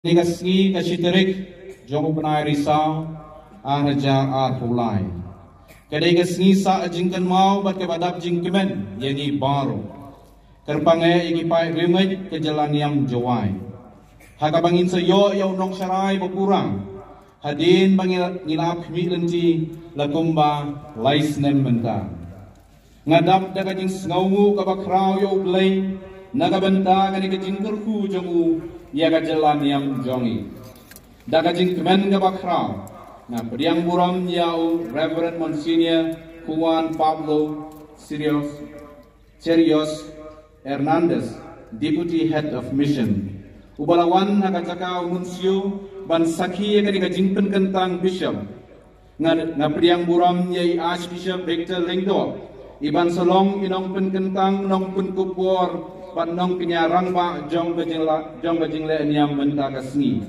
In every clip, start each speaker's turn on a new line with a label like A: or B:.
A: Nikasngi kasiterik jong penai risau raja pulai. Kadai kasngi sa jingkan mau bat kebadap jingkemen yani baru. Kerpangai igi pai rimai ke jalan yang jawai. Haka bangin sayo yau nong syarai berkurang. Hadin bangin ngilap milenti lakumba laisnem mentang. Ngadap daga jing sngawu kabakrau yau blay nagabenta kani kejingkerku jongu ia jalan yang jongi. Daga jing kemen kabakrau. Na pediang buram yau Reverend Monsignor Juan Pablo Serios Hernandez, Deputy Head of Mission. Ubalawan nakacakau nuncio ban sakhi kani kajingpen kentang Bishop. Na pediang buram yai Archbishop Victor Lingdo. Iban solong inong pen kentang nong pen kupor ban nong kenyarang ba jong bajingle niam menta kasni.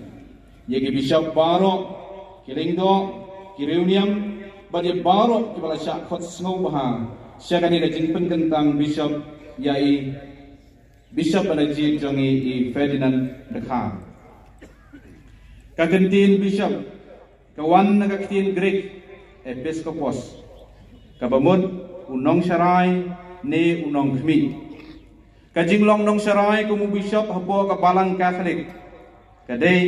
A: Yegi Bishop Baro Kilingdo Kireuniam bagi Baro kibala syak khot snow baha syakani kajing pen kentang Bishop yai Bishop Banaji jongi I Ferdinand Dkhar. Kagentin Bishop kawan nagakitin Greek Episcopal kabamut unong syarai ne unong khmi. Kajinglong nong syarai kumu Bishop hapo kabalang Catholic. Kadai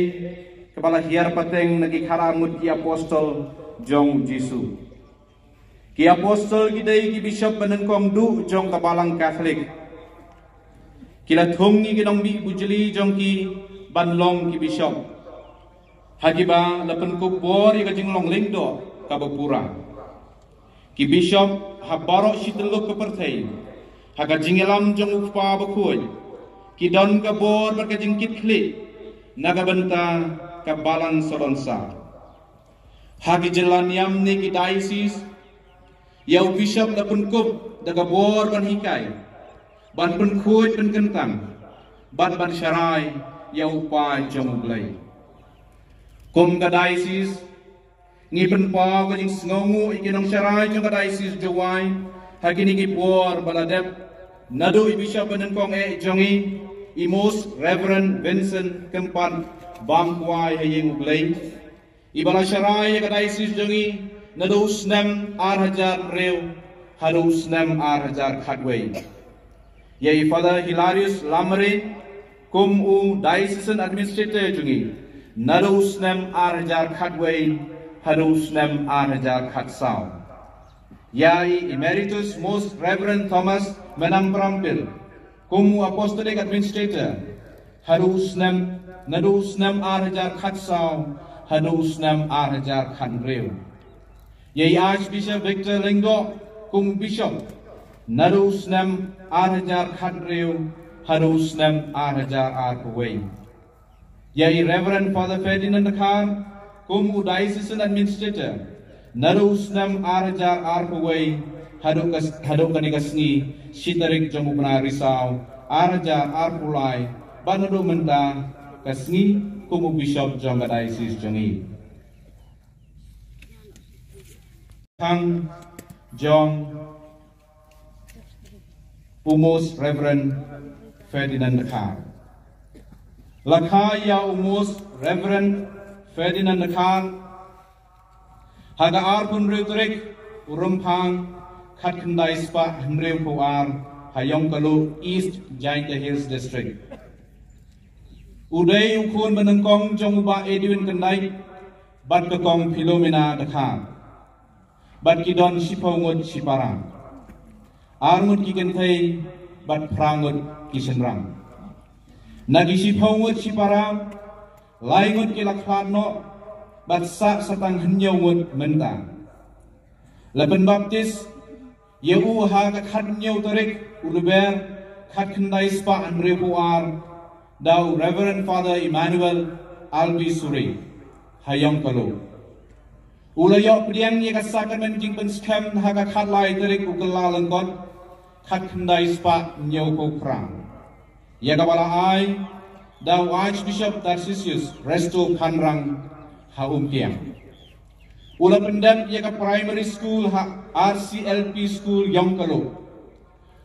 A: kepala hiar pateng nagi karamut ki apostol jong Jisu. Ki apostol gidai ki Bishop benengkong du jong kabalang Catholic. Kila thungi ki nong bi bujeli jong ki banlong ki Bishop. Hagiba lapen kubor i kajinglong lingdo kabapura. Ki Bishop habaro shiteluk kepertai. Haga jingelam jong upa bakuy. Ki don kabor berkajingkit klik. Nagabenta kabalang soronsa. Hagi jalan yam ni ki Diocese. Yau Bishop da pun kup da kabor ban hikai. Ban pun kuy pun kentang. Ban syarai yau pa jong blay. Kum ka Diocese. Ngipen pa kajing sngongu ikinong syarai jong ka Diocese jawai. Hagi ni ki por baladep. Nadu I Bishop benengkong jongi. Imos Reverend Vincent Kempan Bangkwai haying uglay. Ibala syarai ka Diocese jongi nadu snem arhajar rew haru snem arhajar khatway. Yai Father Hilarius Lamare kum u Diocesan Administrator jongi nadu snem arhajar khatway haru snem arhajar khatsau. Yai Emeritus Most Reverend Thomas Menang Prampil kumu Apostolic Administrator haru snem nadu snem arhajar khatsau haru snem arhajar khanrew. Yai Archbishop Victor Lingdo kum Bishop nadu snem arhajar khanrew haru snem arhajar arkway. Yai Reverend Father Ferdinand Dkhar kum Diocesan Administrator nadu snem arhajar arkway haru kanikasni shitarik jong upna risau arhajar arpulai banadu menta kasni kumu Bishop jong Diocese jongi. Kang jong Umos Reverend Ferdinand Dkhar. Lakha ya Umos Reverend Ferdinand Dkhar haga arpun reutrek urumpang khat khandai spa hmrew puar hayong kalu East Giant Hills District. Uday ukun benengkong jong uba Edwin kandai bat kekong Philomena Dkhar. Bat kidon sipawngut siparang. Arngut kikenthai bat prangut kisenrang. Nagi sipawngut siparang laingut kilakharno bat sa satang hnyawut mentang. Laban baptis Yehu ha ka khat nyau tarik uruber khat khandai spa andre puar dau Reverend Father Emmanuel Albi Suri hayong kalu ulayo priang ye ka sacrament jing pen scam ha ka khat lai tarik ukala langkot khat khandai spa nyau ko prang ya ka bala ai dau Archbishop Tarcisius Resto Phanrang haum kiang. Ula pendam ia ka primary school RCLP school yang kalau.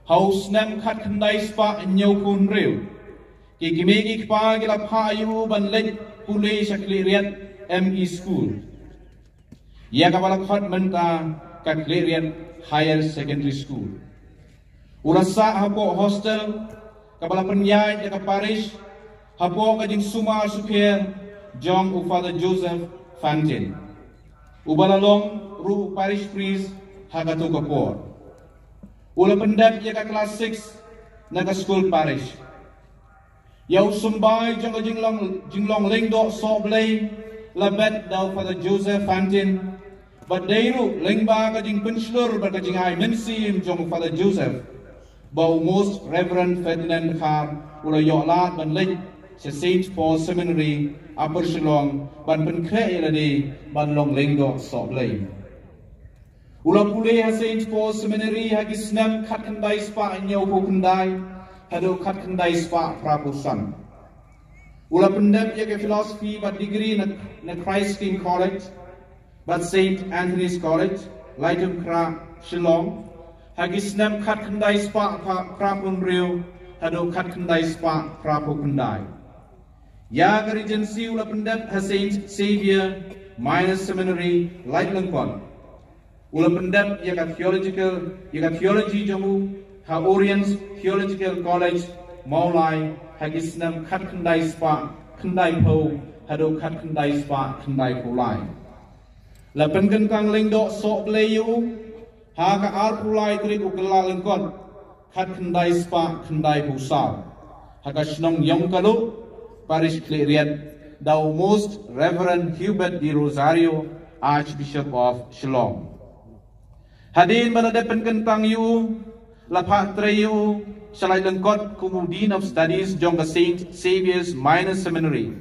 A: Haus nam khat khandai spa nyau kun rew. Kikimegi kpa gila payu ban lek pulei shakliriat ME School. Ya kapala khot menta kakliriat Higher Secondary School. Urasa hapo hostel kapala penyai ya parish hapo kajing suma supir jong u Father Joseph Fantin. Ubalalong ru parish priest hagatu kapor. Ula pendap ya kelas 6 naga school parish. Yau sumbai jong jinglong lingdo soblay labet dau Father Joseph Fantin. But deiru lingba kajing penslur berkajing ai mensim jong Father Joseph. Bau Most Reverend Ferdinand Dkhar ula yoklat ban lek se St. Paul Seminary Upper Shillong ban penkre elade ban long lingdo soblay. Ula pulei ha St. Paul Seminary ha gisnam khat kandai spa nyau ko kandai hado khat kandai spa prapusan. Ula pendam ya ke philosophy but degree na Christ King College but St. Anthony's College Laitum Kra Shillong ha gisnam khat kandai spa prapun riu hado khat kandai spa prapukandai. Ya ke Regency ula pendam ha St. Xavier Minor Seminary Laitlangkon. Ula pendap ya theology jamu ha Orient Theological College Maulai ha gisnam khat kandai spa kandai po hado khat kandai spa kandai pulai. La penkentang lingdo sok leyu ha ka ar pulai trik ukala lengkon khat kandai spa kandai pusau. Ha ka snong yong kalu parish kleriat dau Most Reverend Hubert Di Rosario Archbishop of Shillong. Hadin balada penkentang yu lapak treyu shalai lengkot kumu Dean of Studies jongga St. Xavier's Minor Seminary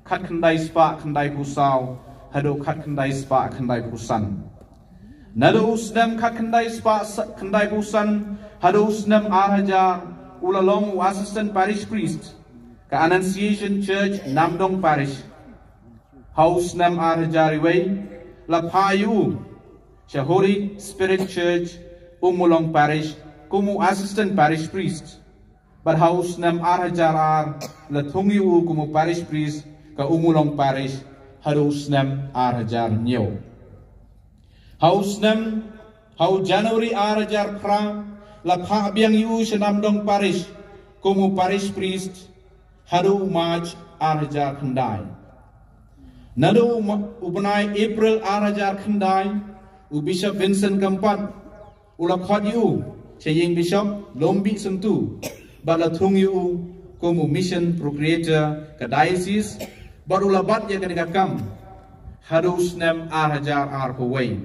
A: khat kandai spa kandai pusau hado khat kandai spa kandai pusan. Nado usnam khat kandai spa kandai pusan hado usnam arhajar ulalong assistant parish priest ka Annunciation Church Namdong Parish. Haus nam arhajar iway lapayu Holy Spirit Church, Umulong Parish, Kumu Assistant Parish Priest. But house nam arhajar latungiu kumu Parish Priest ka Umulong Parish, harus nam arhajar nyo. House nam, hau January arhajar pra, lapha biang yu Namdong Parish, kumu Parish Priest, haru March arhajar kandai. Nado ubanai April arhajar kandai, Bishop Vincent Kampat ula khot yu chaying Bishop Lombi Sentu bala thung yu kumu mission procurator ka diocese but ula bat ya ka kam harus nam arhajar ar kuway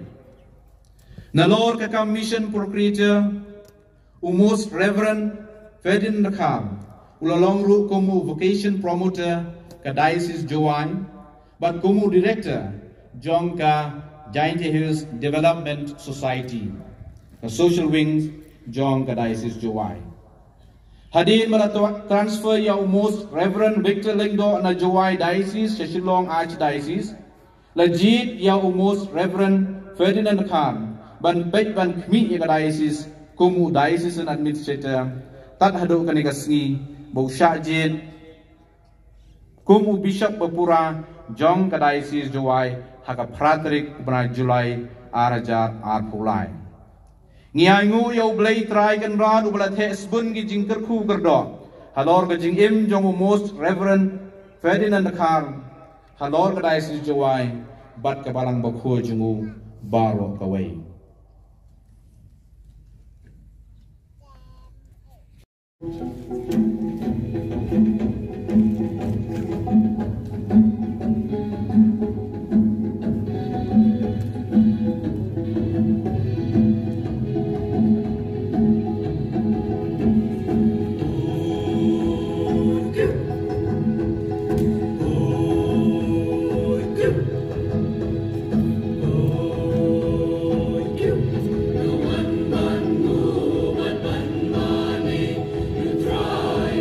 A: nalor ka kam mission procurator Most Reverend Ferdinand Dkhar ula longru kumu vocation promoter ka diocese Jowai but kumu director jong ka Giant Hills Development Society, the social wing, John Diocese Jowai. Hadin mala transfer ya Most Reverend Victor Lingdo na Jowai Diocese, Shillong Archdiocese. Legit ya Most Reverend Ferdinand Khan, ban pek ban kmi ya Diocese, kumu Diocesan Administrator, tat hado kanigasni, bau syajid, kumu Bishop Bapura, John Diocese Jowai, haka pratrik bna Julai arhajar arpulai. Ngiai ngu yau blai trai kan rad ubla tes bun gi jingker khu gerdo. Halor ga jing im jong Most Reverend Ferdinand Dkhar. Halor ga Diocese Jowai bat ka balang bakho jungu baro kawai.
B: Try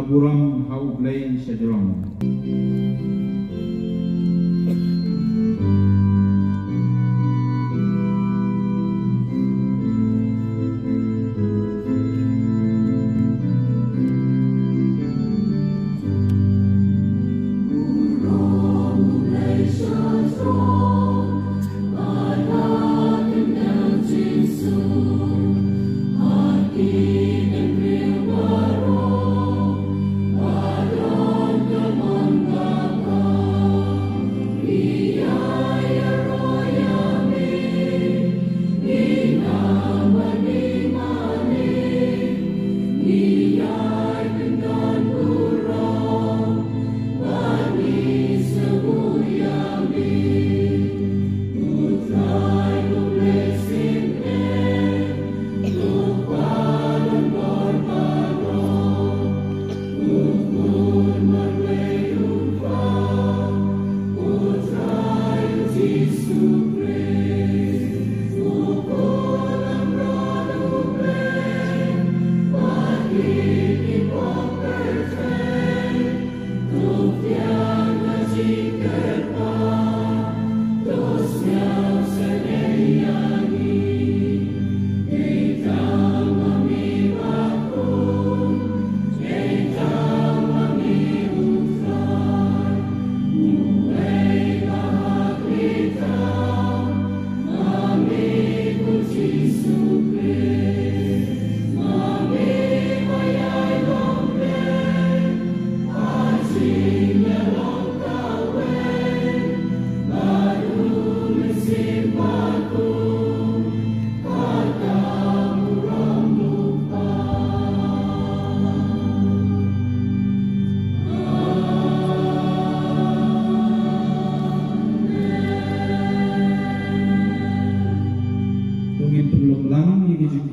A: kaburam hau blay sedrong.
B: Come on,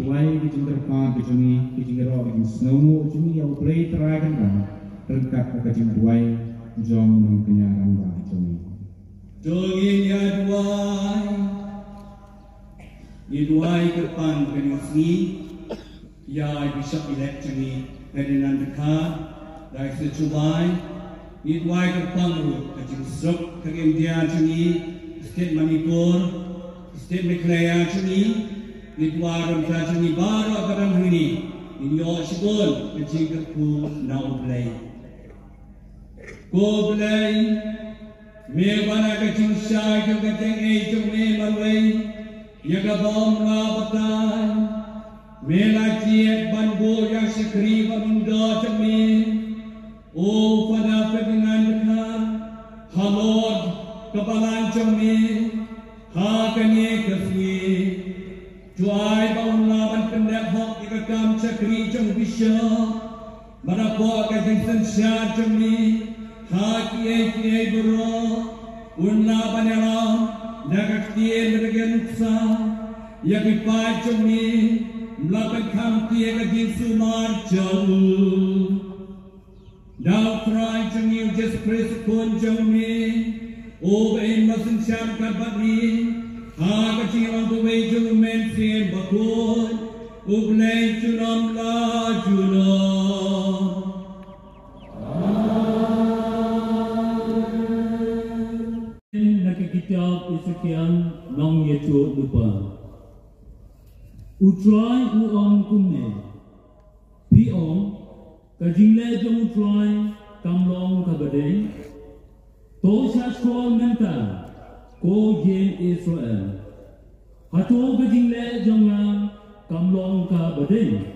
A: play ke jing terpan ke jing ro ke snow jing ya play terakan kan terkat ke jing duai jom nong kenyaran ba jing
B: ya duai ke pan ke ngi ya bishop elect jing Ferdinand Dkhar Diocese ofJowai duai ke pan ke jing sok ke India jing State Manipur, State Meghalaya jini, Nidwaram jini baru akaran ini, New Shibon kecil ku now play. Go play, me bana kecil shy ke kecil ejong me marway, yaga bom rabatai, me lajiat banbo yang sekri bamundo jami, o pada Ferdinand Dkhar, halod. Kepalan jami, hakanye kaswi, juai bauna ban pendek hok ikakam cakri jong bisha, marapo kajeng sensya jami, hakiye bro, unna banera, nagaktiye mergensa, yakipai jami, melakukan kamtiye kajeng sumar jauh, dau try jami just press pun jami. O bain masin syam karbani, ha kecil orang tu wajib mensian bakun, ublay junam la junam. Nakikitab isakian nong yetu lupa. Utrai uang kunne, piong kajingle jong utrai kamlong kabadeng. Tosha skol mental ko yen Israel hato gajingle jonga kamlong ka badeng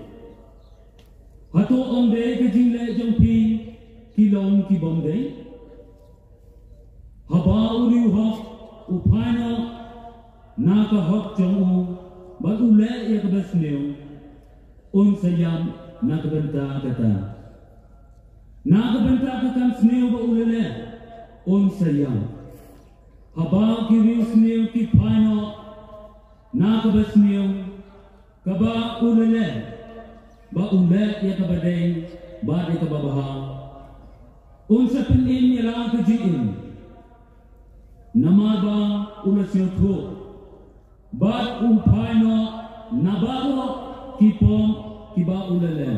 B: hato omde gajingle jongpi kilong ki bomde haba uri hok upana naka hok jongu badule yakbasneo on sayam nakbenta kata nakbenta kata sneo ba ulele on sayang, haba kiri snew ki pano, nakabas snew, kaba ulele, ba ule ya kabadeng, ba di kababaha, on sa pinin nila kajiin, namaba ulasyo to, ba pano, nabaro kipong kiba ulele,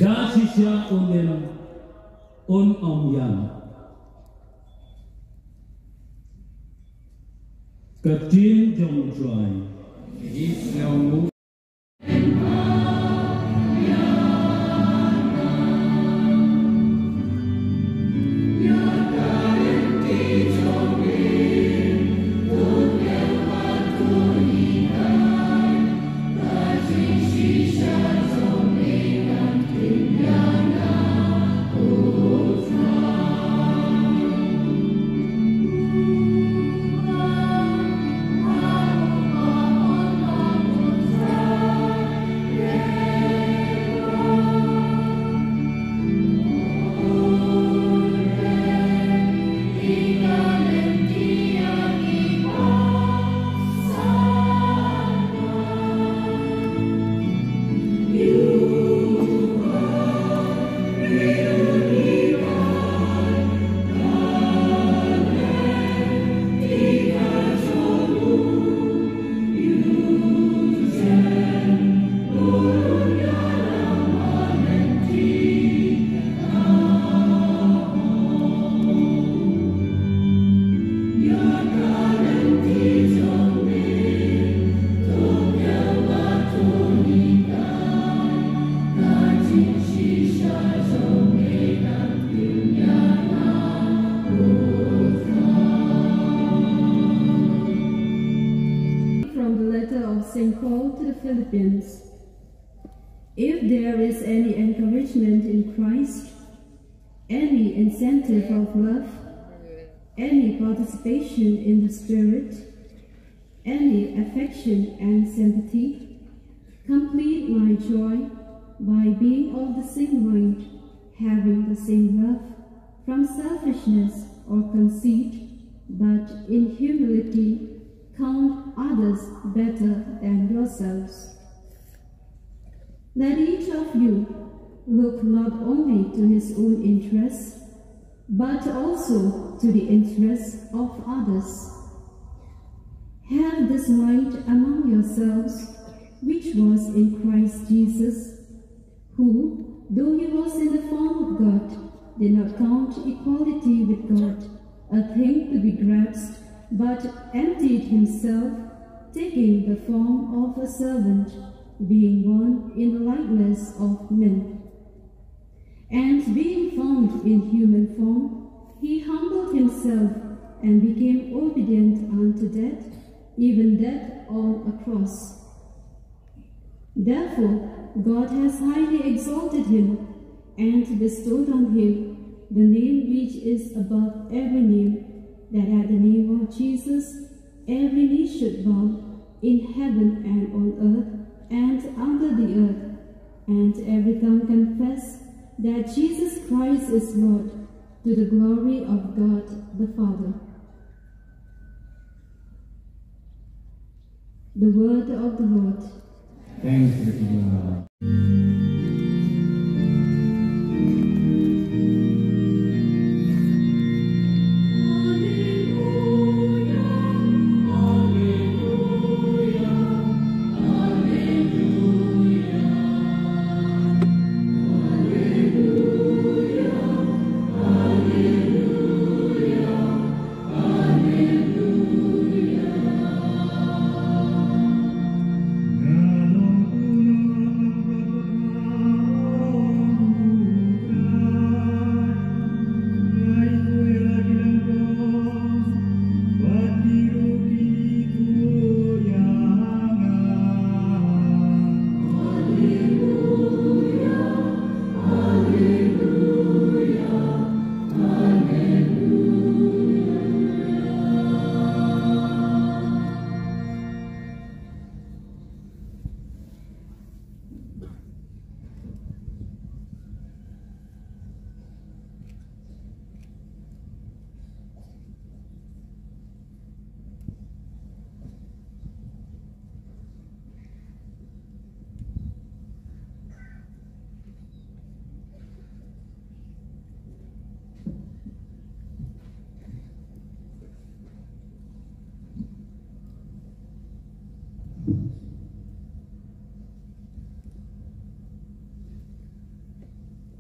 B: da sisya ulen, on omyang. Kecil jom cuai, Islam.
C: St. Paul to the Philippians. If there is any encouragement in Christ, any incentive of love, any participation in the Spirit, any affection and sympathy, complete my joy by being of the same mind, having the same love, from selfishness or conceit, but in humility count others better than yourselves. Let each of you look not only to his own interests, but also to the interests of others. Have this mind among yourselves, which was in Christ Jesus, who, though he was in the form of God, did not count equality with God a thing to be grasped, but emptied himself, taking the form of a servant, being born in the likeness of men. And being found in human form, he humbled himself and became obedient unto death, even death on a cross. Therefore, God has highly exalted him and bestowed on him the name which is above every name, that at the name of Jesus every knee should bow, in heaven and on earth and under the earth, and every tongue confess that Jesus Christ is Lord, to the glory of God the Father. The word of the Lord.
B: Thanks be to God.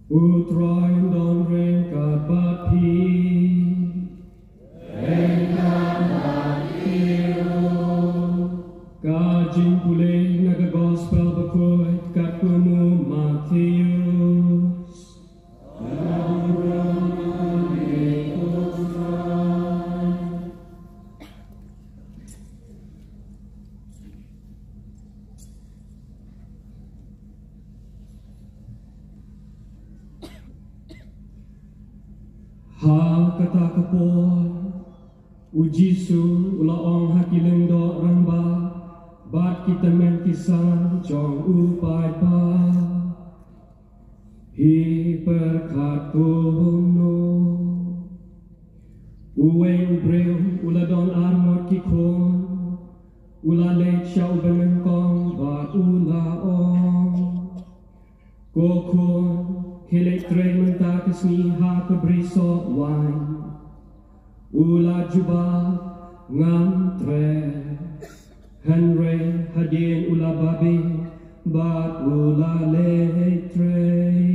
D: Utroin don rengka bapi, rengka bapiru. Kajing pulih naga gospel bakoi katkumu Matius. Ha kata kapon ujisu ulaong hakileng do ramba bat kita mentisan jong upai pa hi berkat kuno uwe ubreu uladon armor kikon ulale syau benengkong bat ulaong kokon Hilik tray mentah kesni ha kebriso wine Ula jubah ngam tre Henry hadien ula babi Bat ula le tray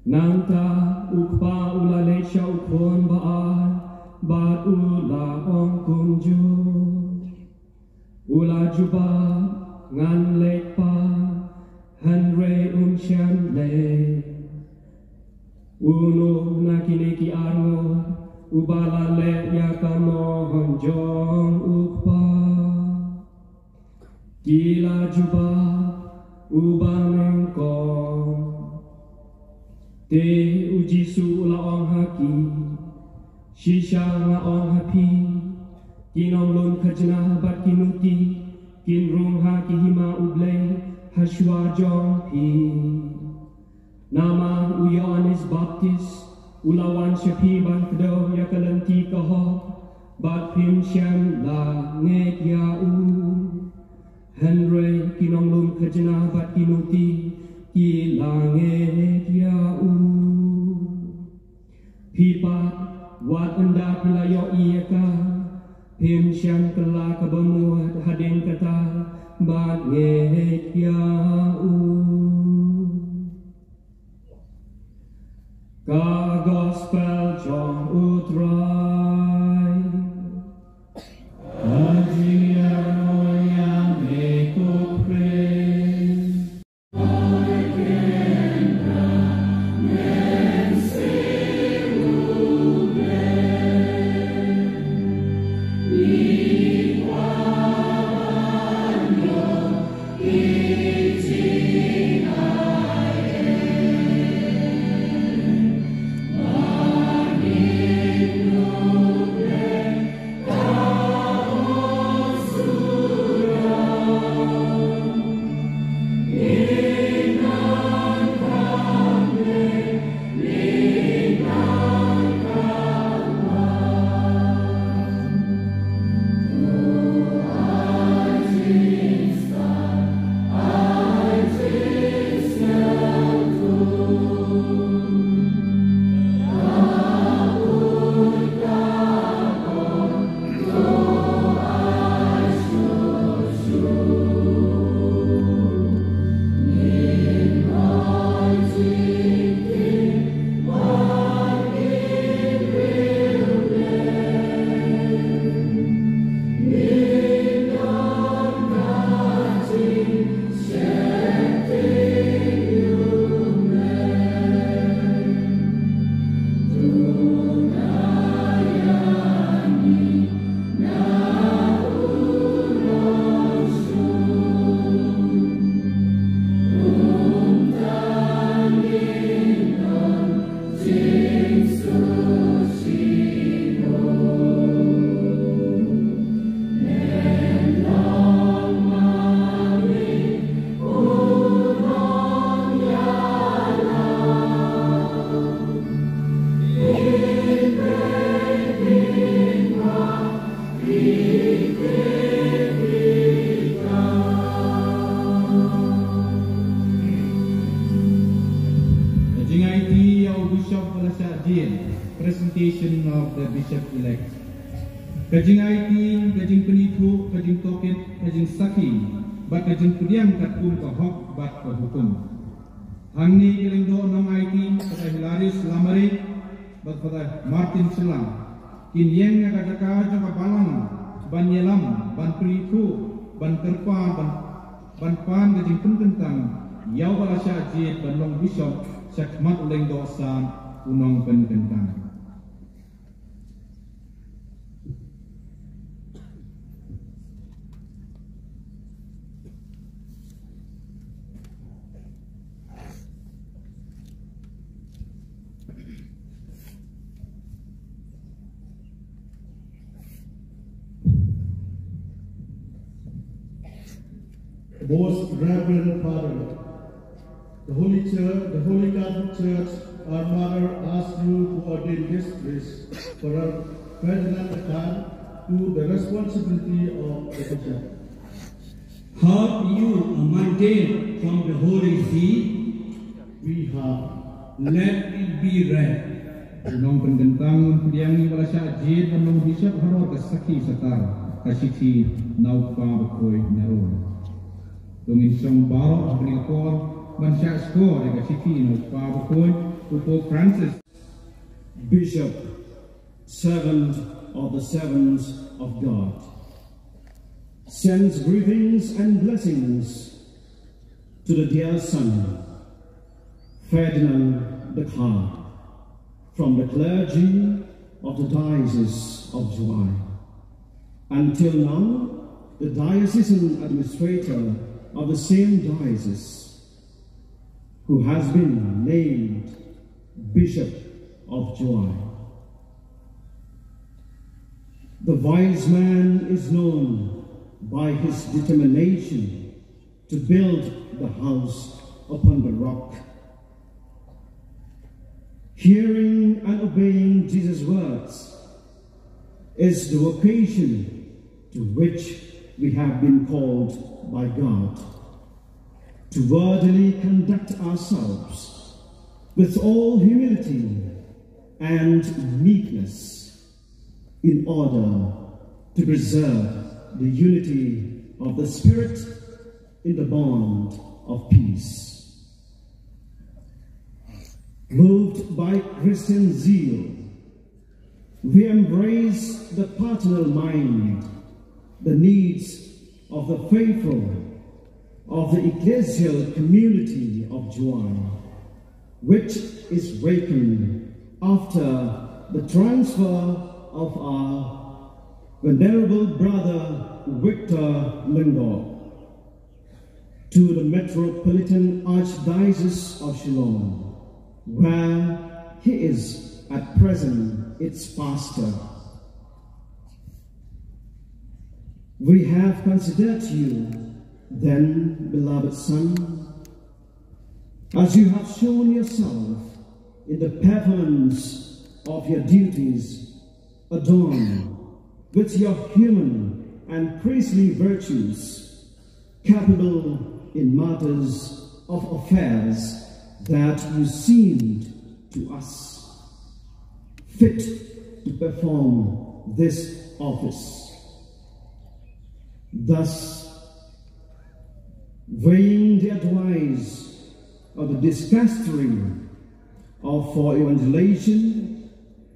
D: Nanta ukpa ula le sya ukon baan Bat ula ong kunju Ula jubah ngan lek pa Henry unsyan le Uno nakiniki armo Ubala le yakamo honjong ukpa Gila juba ubanengkong Te ujisu ulaong haki Shisha ngaong hapi Kinong lun kajna bat kinuti Kinrung haki hima ublay Hashwa jong pi Nama Yohanes Baptist Ulawan syapi ban kedo ya kalenti kaho Bat pim syam la nget ya u Henry kinong lum kejena bat kinuti ki langit yau pipat wat enda pilayo iaka pim syang kelak kebemuat hading kata bat ngit yau ka gospel jong utrai Ajia yang ikut pres
A: Presentation of the bishop-elect. Kajing aitin, kajing penipu, kajing tokit, kajing saki, bat kajing pudiam katpun kahok bat kahukum. Hangni kiling do nong aitin, pada Hilaris Lamari, bat pada Martin Selang. Kinyeng nga kajaka jangka balang, ban yelam, ban penipu, ban kerpa, ban pan kajing pententang, yau balasya jid ban long bishop, syakmat uleng dosan, unong pententang.
E: Most Reverend Father, the Holy Church, the Holy Catholic Church, our Mother, asks you to ordain this priest for Ferdinand Dkhar to the responsibility of the bishop.
B: Have you a mandate from the Holy See?
E: We have.
B: Let it be read.
A: Unong pendentang pudiangi balasya jid dan long bishop haror kasaki satar kasiki naupa bakoi naron. Dongin song baro bringkor mansya skor kasiki naupa bakoi Pope Francis.
F: Bishop, servant of the servants of God, sends greetings and blessings to the dear son, Ferdinand Dkhar, from the clergy of the Diocese of July. Until now, the diocesan administrator of the same diocese, who has been named Bishop of July. The wise man is known by his determination to build the house upon the rock. Hearing and obeying Jesus' words is the vocation to which we have been called by God to worthily conduct ourselves with all humility and meekness in order to preserve the unity of the Spirit in the bond of peace. Moved by Christian zeal, we embrace the paternal mind, the needs of the faithful of the ecclesial community of Jowai, which is wakened after the transfer of our venerable brother Victor Lindor to the Metropolitan Archdiocese of Shillong, where he is at present its pastor. We have considered you, then, beloved son, as you have shown yourself in the performance of your duties, adorned with your human and priestly virtues, capable in matters of affairs that you seemed to us fit to perform this office. Thus, weighing the advice of the dicastery for evangelization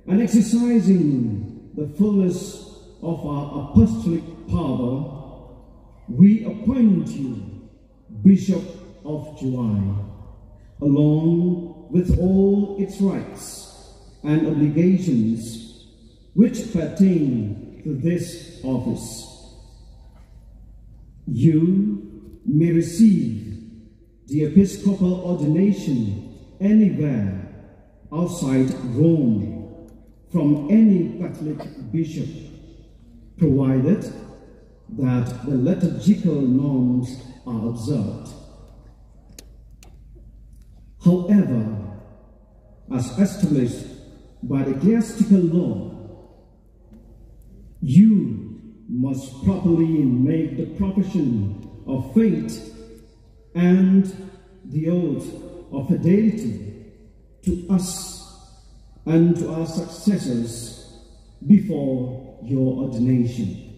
F: and exercising the fullness of our apostolic power, we appoint you Bishop of Jowai, along with all its rights and obligations which pertain to this office. You may receive the Episcopal ordination anywhere outside Rome from any Catholic bishop, provided that the liturgical norms are observed. However, as established by ecclesiastical law, you must properly make the profession of faith and the oath of fidelity to us and to our successors before your ordination.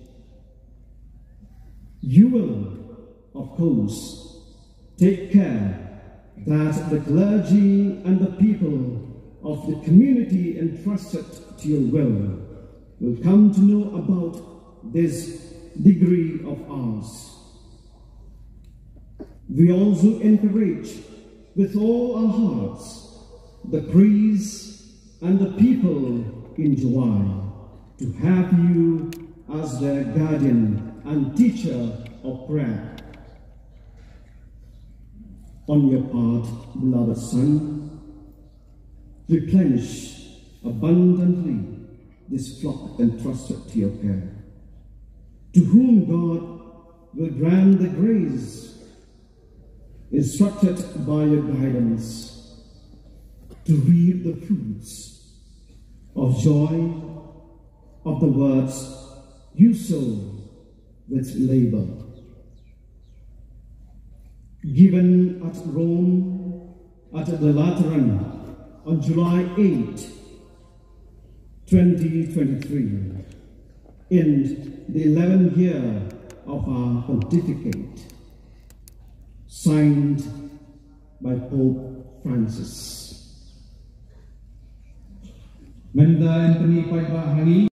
F: You will, of course, take care that the clergy and the people of the community entrusted to your will come to know about this degree of ours. We also encourage with all our hearts the priests and the people in Jowai to have you as their guardian and teacher of prayer. On your part, beloved son, replenish abundantly this flock entrusted to your care, to whom God will grant the grace, instructed by your guidance, to reap the fruits of joy of the words you sow with labor. Given at Rome at the Lateran on July 8, 2023, in the 11th year of our pontificate, signed by Pope Francis.
A: Menda Anthony Paibahari.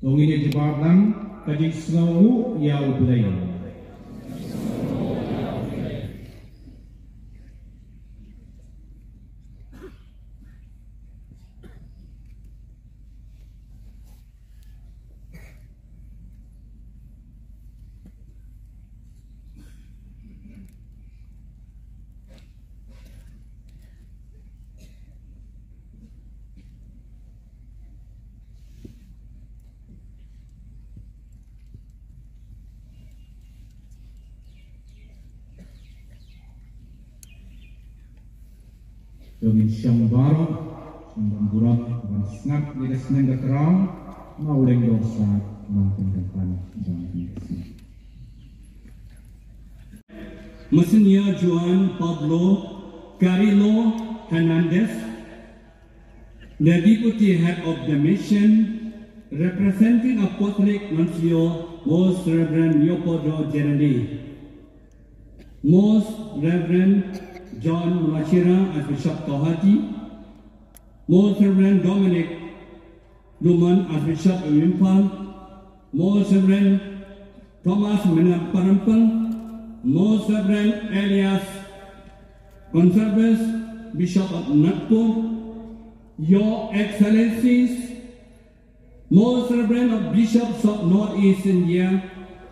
A: Tungin jebab lang kajik sengawu ya ublay.
G: Domin Shambaro, Shambamburak, Van Snap, Lidas Nengatrang, Mauleng Dosa, Mangkengkan, Jangan.
B: Monsignor Juan Pablo Carrillo Hernandez, the Deputy Head of the Mission, representing Apostolic Nuncio, Most Reverend Leopoldo Generali, Most Reverend John Mulashira as Bishop Tauhati, Most Reverend Dominic Luman as Bishop of Impal, Most Reverend Thomas Menaparampal, Most Reverend Elias Conservus, Bishop of Natpo, Your Excellencies, Most Reverend of Bishops of Northeast India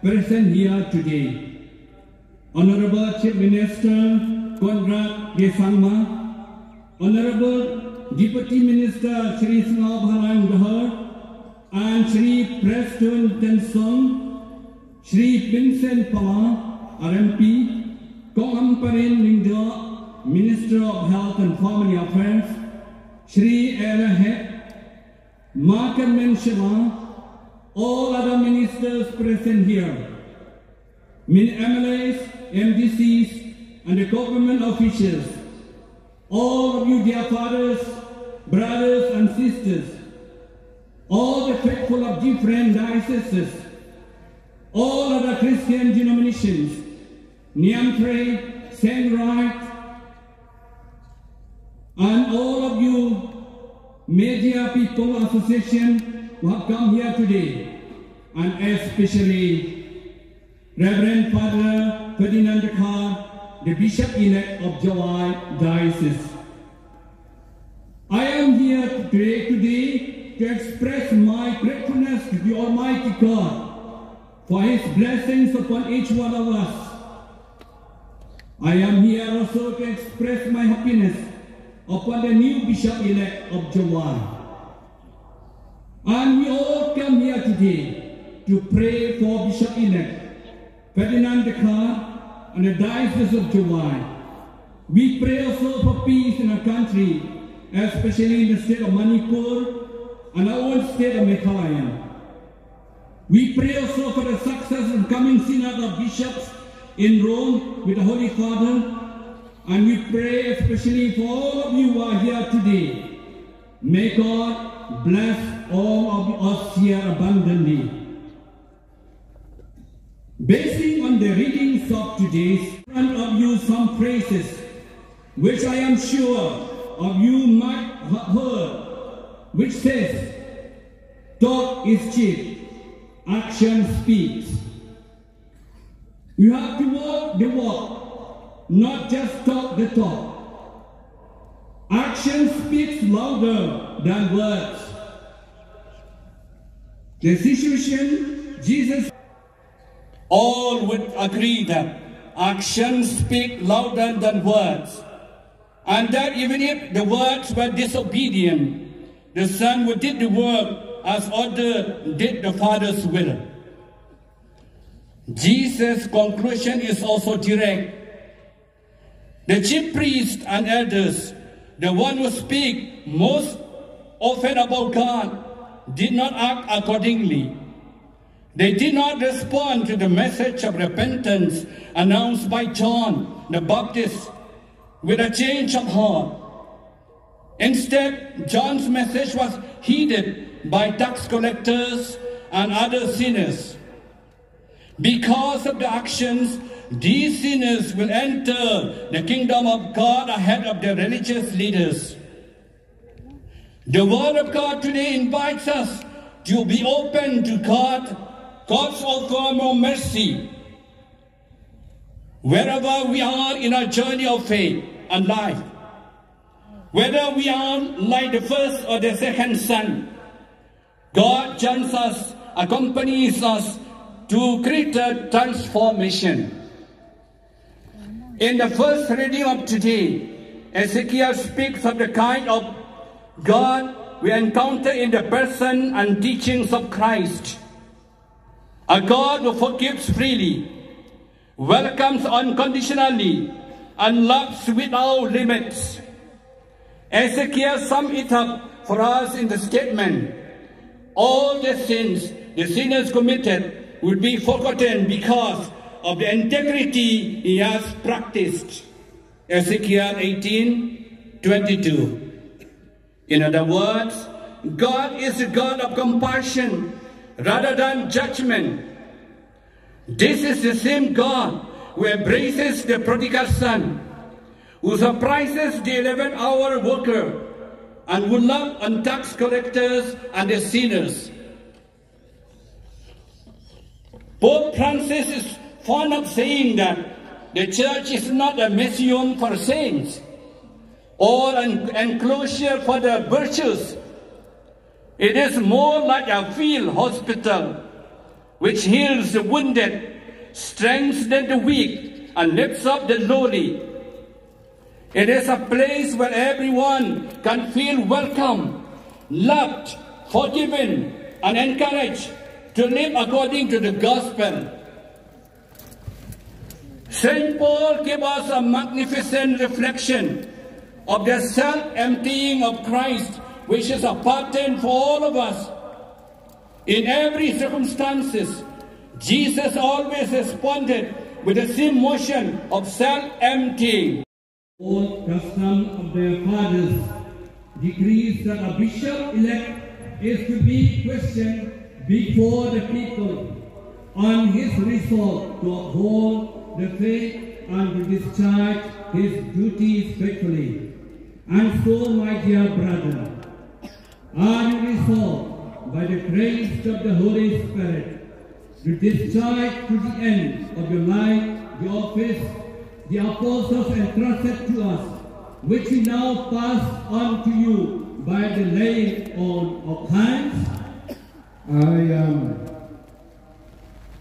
B: present here today, Honorable Chief Minister Konrad Desangma, Honorable Deputy Minister Shri Sngau Bharan Dkhar, and Shri Preston Tensong, Shri Vincent Pawar, RMP, Kong Amparin Lingdo, Minister of Health and Family Affairs, Shri Erahet, Market Menshima, all other ministers present here, MLAs, MDCs, and the government officials, all of you dear fathers, brothers and sisters, all the faithful of different dioceses, all other Christian denominations, Niamtre, Saint Right, and all of you media people association who have come here today, and especially Reverend Father Ferdinand Dkhar, the Bishop-elect of ofJowai Diocese. I am here today to express my gratefulness to the Almighty God for His blessings upon each one of us. I am here also to express my happiness upon the new Bishop-elect of ofJowai. And we all come here today to pray for Bishop-elect Ferdinand Dkhar and the Diocese of ofJowai. We pray also for peace in our country, especially in the state of Manipur and our own state of Meghalaya. We pray also for the success of the coming Synod of Bishops in Rome with the Holy Father, and we pray especially for all of you who are here today. May God bless all of us here abundantly. Basing on the readings of today's, in front of you some phrases which I am sure of you might have heard, which says, talk is cheap, action speaks. You have to walk the walk, not just talk the talk. Action speaks louder than words. The situation, Jesus, all would agree that actions speak louder than words, and that even if the words were disobedient, the Son who did the work as ordered did the Father's will. Jesus' conclusion is also direct. The chief priests and elders, the one who speak most often about God, did not act accordingly. They did not respond to the message of repentance announced by John the Baptist with a change of heart. Instead, John's message was heeded by tax collectors and other sinners. Because of the actions, these sinners will enter the kingdom of God ahead of the religious leaders. The Word of God today invites us to be open to God's offer of mercy. Wherever we are in our journey of faith and life, whether we are like the first or the second son, God joins us, accompanies us to greater transformation. In the first reading of today, Ezekiel speaks of the kind of God we encounter in the person and teachings of Christ. A God who forgives freely, welcomes unconditionally, and loves without limits. Ezekiel summed it up for us in the statement, all the sins the sinners committed will be forgotten because of the integrity he has practiced. Ezekiel 18:22. In other words, God is a God of compassion rather than judgment. This is the same God who embraces the prodigal son, who surprises the 11-hour worker, and who loves on tax collectors and the sinners. Pope Francis is fond of saying that the church is not a museum for saints or an enclosure for the virtues. It is more like a field hospital which heals the wounded, strengthens the weak, and lifts up the lowly. It is a place where everyone can feel welcome, loved, forgiven, and encouraged to live according to the gospel. St. Paul gave us a magnificent reflection of the self-emptying of Christ, which is a pattern for all of us. In every circumstances, Jesus always responded with the same motion of self-emptying.
H: All custom of their fathers decrees that a bishop-elect is to be questioned before the people on his resolve to uphold the faith and to discharge his duties faithfully. And so, my dear brother, are you resolved by the grace of the Holy Spirit to discharge to the end of your life the office the apostles entrusted to us, which we now pass on to you by the laying on of hands?
E: I am.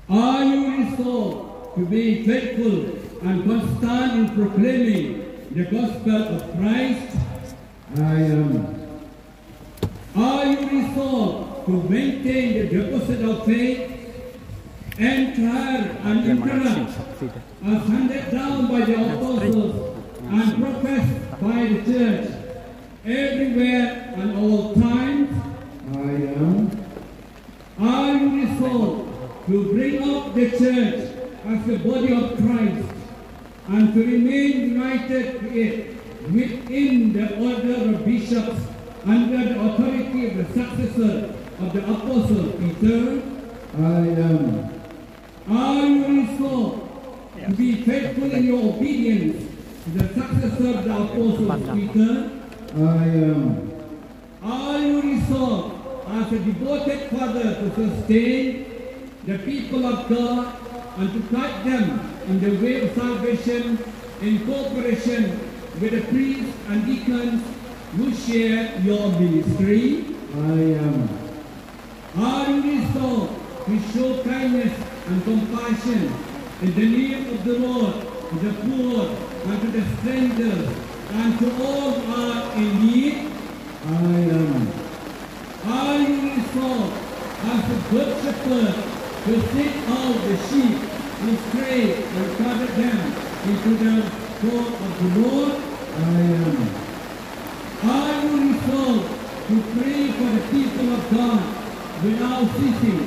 H: Are you resolved to be faithful and constant in proclaiming the gospel of Christ?
E: I am.
H: Are you resolved to maintain the deposit of faith, entire and incorrupt, as handed down by the apostles and professed by the church, everywhere and all times?
E: I am.
H: Are you resolved to bring up the church as the body of Christ and to remain united to it within the order of bishops under the authority of the successor of the apostle Peter?
E: I am.
H: Are you resolved to be faithful in your obedience to the successor of the apostle Peter?
E: I am.
H: Are you resolved as a devoted father to sustain the people of God and to guide them in the way of salvation in cooperation with the priests and deacons who share your ministry?
E: I am.
H: Are you resolved to show kindness and compassion in the name of the Lord to the poor and to the strangers and to all who are in need?
E: I am.
H: Are you resolved as a good shepherd to seek out the sheep who stray and gather them into the fold of the Lord?
E: I am.
H: Are you resolved to pray for the people of God without ceasing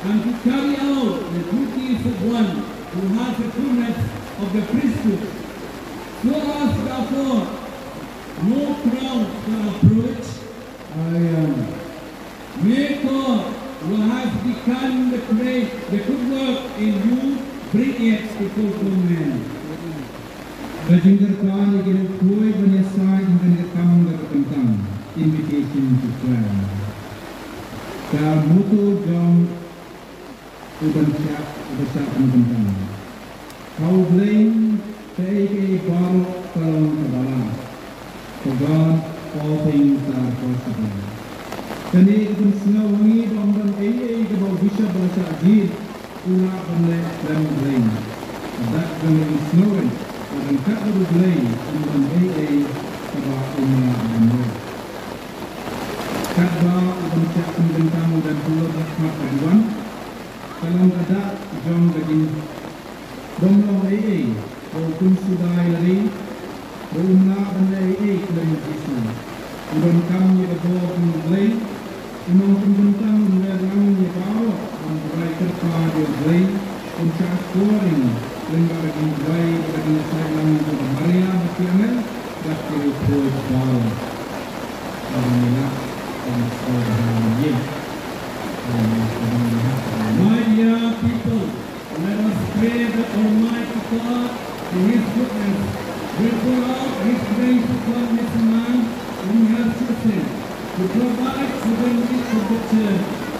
H: and to carry out the duties of one who has the fullness of the priesthood? So as therefore no crowd can approach?
E: I am.
H: May God, who has begun the good work in you, bring it to fulfillment.
G: Kajingkarkan igin kuy banyasai dengan rekam tentang invitation to prayer. Ka mutu jom uban siap tentang. Kau blame ke baru kalau kebalan. For God, all things are possible. Kani ikun sengawangi domdan ke bau bisa bahasa ajib ulah benda dan blame. Adat dengan sengawan. Dan tak berbelai dengan sebab umat dan Kadba ucapan tentang dan pulau Dkhar Taiwan kalau ada jom daging domlo maupun sudai lari Buna bandai ek dari Isna. Udan kami berdoa kembali. Unang pembentang mengenang nyebawa Andrai terpadu Andrai Uncak kuaring Lenggar Andrai Bagi sayang Tuhan Maria Batiangan Bagi kuat bawah Alhamdulillah Dan saudara
H: My dear people, let us pray that Almighty God in His goodness will pour out His grace upon this man whom He has chosen to provide for the needs of the church.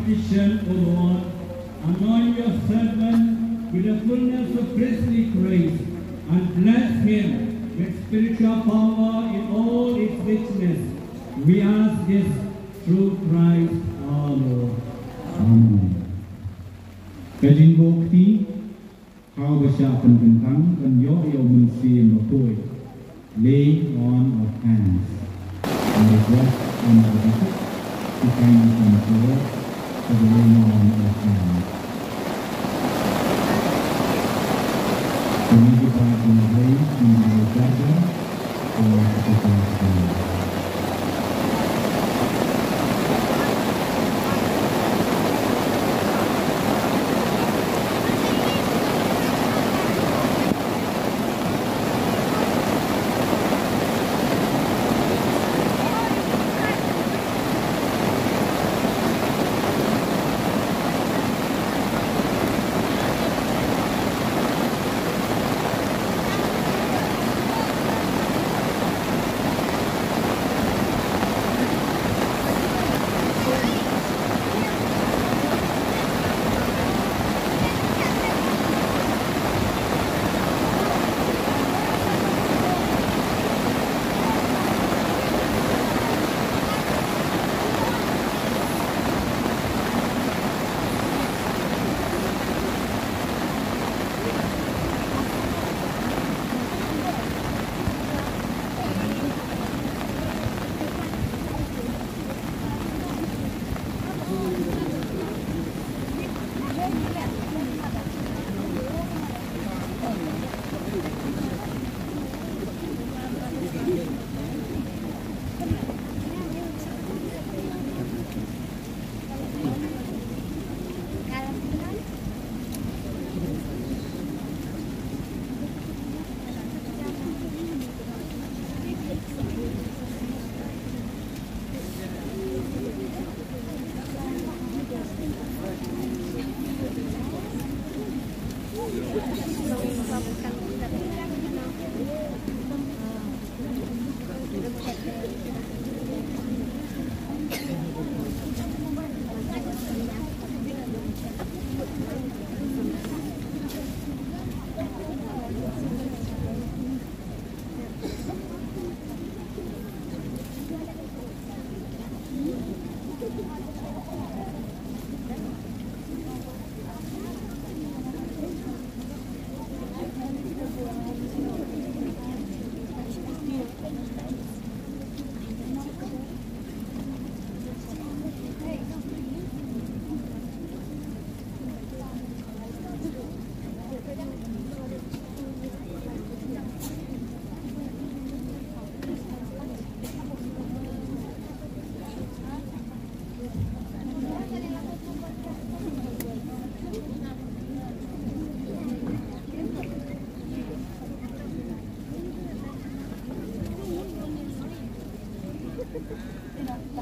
H: vision, O Lord. Anoint your servant with the fullness of priestly grace, and bless him with spiritual power in all its richness. We ask this through Christ our Lord.
G: Amen. Kajin bukti, how bersyukur tentang penyoyo mensi mapui, laying on of hands, and request on the bishop to kindly come forward for the laying on of hands. The media part in the place in the judgment or the first.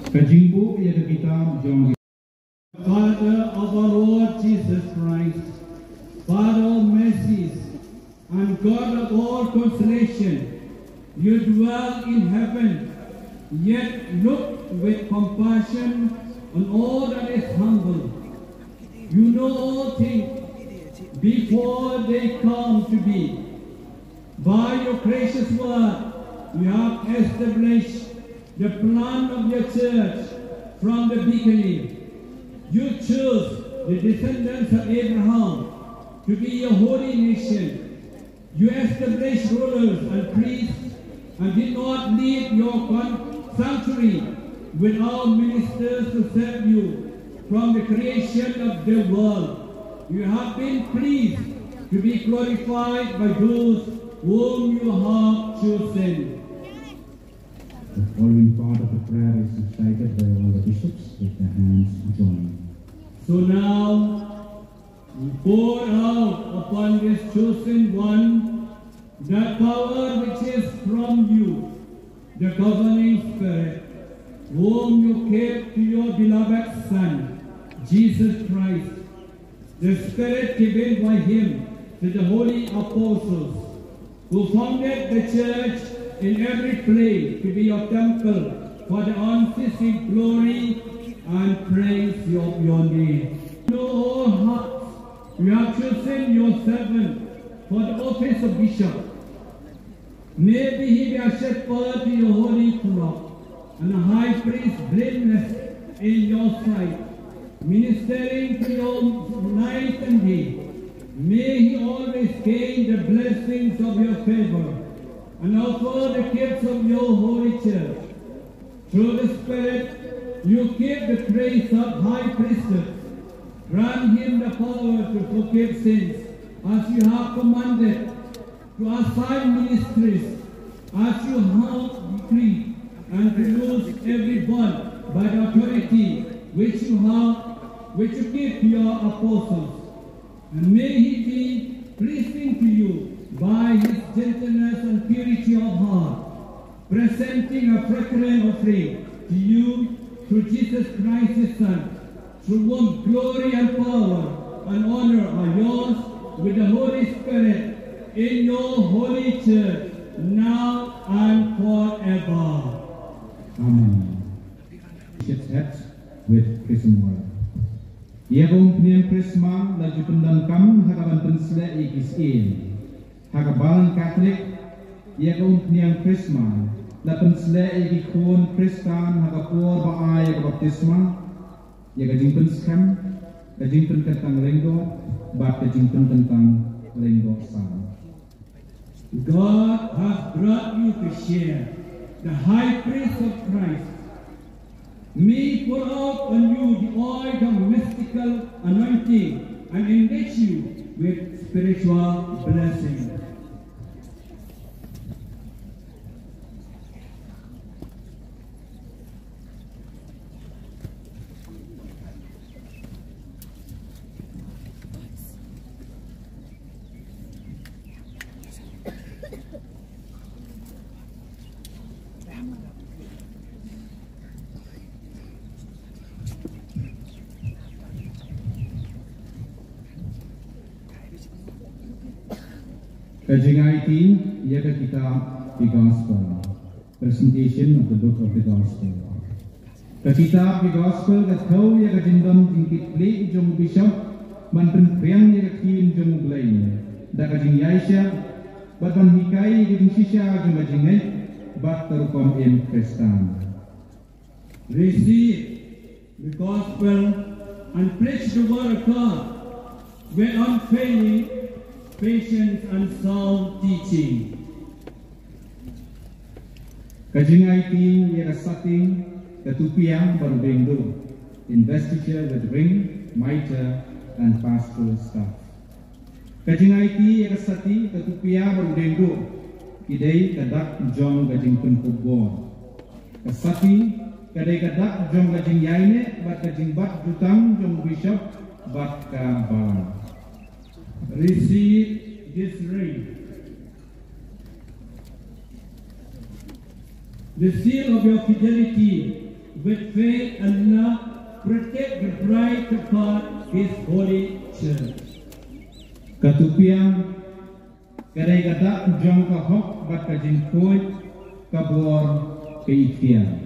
G: Kajimbo ia kita John.
H: Father of our Lord Jesus Christ, Father of mercies, and God of all consolation, you dwell in heaven, yet look with compassion on all that is humble. You know all things before they come to be. By your gracious word, you have established the plan of your church from the beginning. You chose the descendants of Abraham to be a holy nation. You established rulers and priests and did not leave your sanctuary without ministers to serve you from the creation of the world. You have been pleased to be glorified by those whom you have chosen.
G: The following part of the prayer is recited by all the bishops with their hands joined.
H: So now, pour out upon this chosen one that power which is from you, the governing Spirit, whom you gave to your beloved Son, Jesus Christ, the Spirit given by him to the holy apostles, who founded the church in every place to be a temple for the unceasing glory and praise your name. Know all hearts, you have chosen your servant for the office of bishop. Maybe he be a shepherd to your holy flock, and a high priest blameless in your sight, ministering to your night and day. May he always gain the blessings of your favor, and offer the gifts of your holy church. Through the Spirit, you give the grace of high priesthood. Grant him the power to forgive sins, as you have commanded, to assign ministries, as you have decreed, and to loose every bond by the authority which you give to your apostles. And may he be pleasing to you by his gentleness and purity of heart, presenting a fragrant offering to you through Jesus Christ his Son, through whom glory and power and honor are yours with the Holy Spirit in your holy church, now and forever.
G: Amen. Shake hands with Christian word. Iagong penian Krisma laju pendangkam hagaban pensela ikis hagaban Katolik iagong penian Krisma la pensela ikikun Kristan hagapur baai baptisma iagajing penskam kajing tentang lenggo bat kajing tentang lenggo sang.
H: God has brought you to share the high priest of Christ. May pour out on you the oil of mystical anointing and enrich you with spiritual blessing.
G: Kajing IT, ialah kitab The Gospel, presentation of the book of the Gospel. Kitab The Gospel kat kau ia kajindam jingkit play jong bishop, mantan priang ia kakin jong belai. Da kajing Yaisha, bat ban hikai kajing shisha jong kajingai, bat terukom in Kristan.
H: Receive the Gospel and preach the word of God with unfailing patience and sound teaching.
G: Kajing IT ia setting ketupiang berbengdu, investiture with ring, mitre and pastoral staff. Kajing IT ia setting ketupiang berbengdu, idei kadak jong kajing penkubuan. Kesati kadai kadak jong kajing yaine, bat kajing bat jutang jong bishop bat ka balang.
H: Receive this ring, the seal of your fidelity. With faith and love, protect the bride of God, His holy church.
G: Katupiang kadai kadak jong kahok bat kajing koi kabor keitian.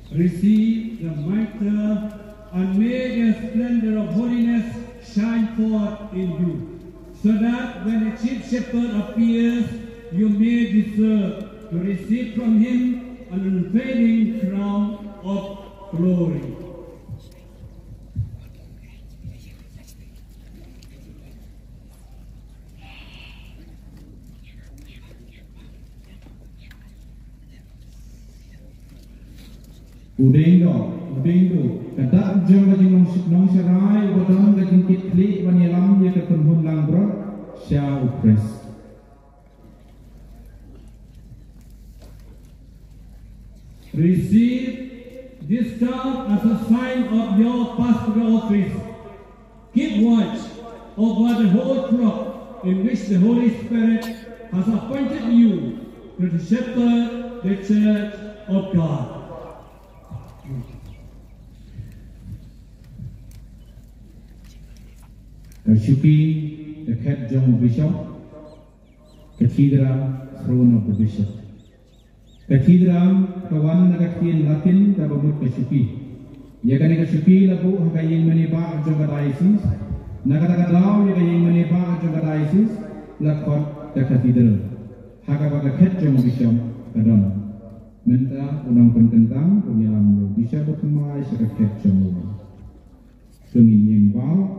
H: Receive the mitre and may the splendor of holiness shine forth in you, so that when the chief shepherd appears, you may deserve to receive from him an unfailing crown of glory.
G: Udengdo, kadak jom kajing nong serai, bodong kajing kitli, wanyelam ye kepenhun langbro, sya upres.
H: Receive this crown as a sign of your pastoral office. Keep watch over the whole flock in which the Holy Spirit has appointed you to shepherd the church of God.
G: Syuki the head John Bishop, Cathedral, Throne of the Bishop. Cathedral, kawan nagaktian Latin, kabamut kasupi. Yakan kasupi labu hakayeng maniba John Diocese, nakatagadaw yakayeng maniba John Diocese, lakot the Cathedral. Hakabaga head John Bishop, kadon. Minta unang pententang penyelam bisa berkemai sekekat semua. Tengin yang bau.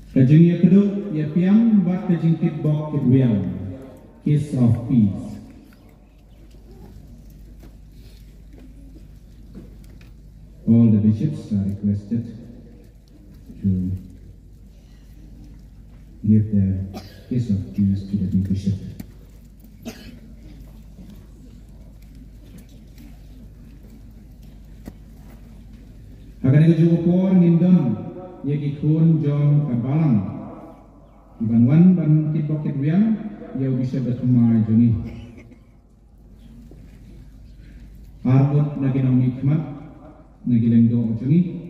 G: Kajing yang kedua, ia piang buat kajingkit bok kedua, kiss of peace. All the bishops are requested to give their kiss of peace to the new bishop. Akan itu juga por ngindon yaki kun jom kabalang iban wan ban kit boket wiang ya bisa berkemai jongi arbut lagi nang hikmat nagileng do jongi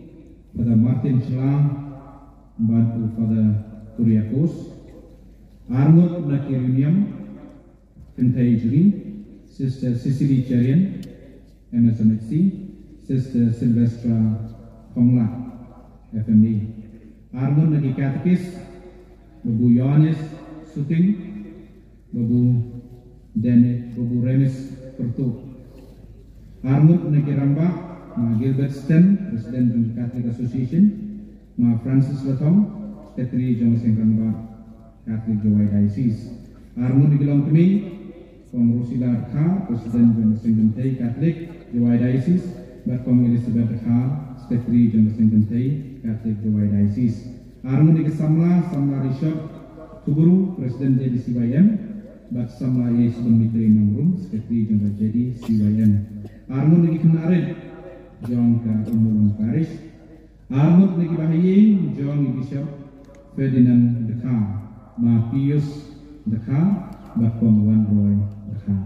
G: pada Martin Selang bantu pada Kuriakos arbut nakiruniam kentai jongi Sister Cecily Cherian MSMHC Sister Silvestra Hongla FMD arbut nagi katekis Babu Yohanes Suting Babu Dene Babu Remis Pertu arbut nagi rambak Ma Gilbert Sten, President of the Catholic Association, Ma Francis Latong, Secretary General Sengkamba Catholic Jowai Diocese. Armun digilong kami, Kong Rosila Dkhar, President General Sengkamba Catholic Jowai Diocese, Bat Kong Elizabeth Dkhar, Secretary General Sengkamba Catholic Jowai Diocese. Armun digesamla, Samla Rishab Tuguru, President Jadi CYM, Bat Samla Yesus Mitri Namrum, Secretary General Jadi CYM. Armun digikenarin, John ka umurong parish. Armut lagi bahaying John Bishop Ferdinand Dkhar, Ma Pius Dkhar, Bakong Wan Roy Dkhar.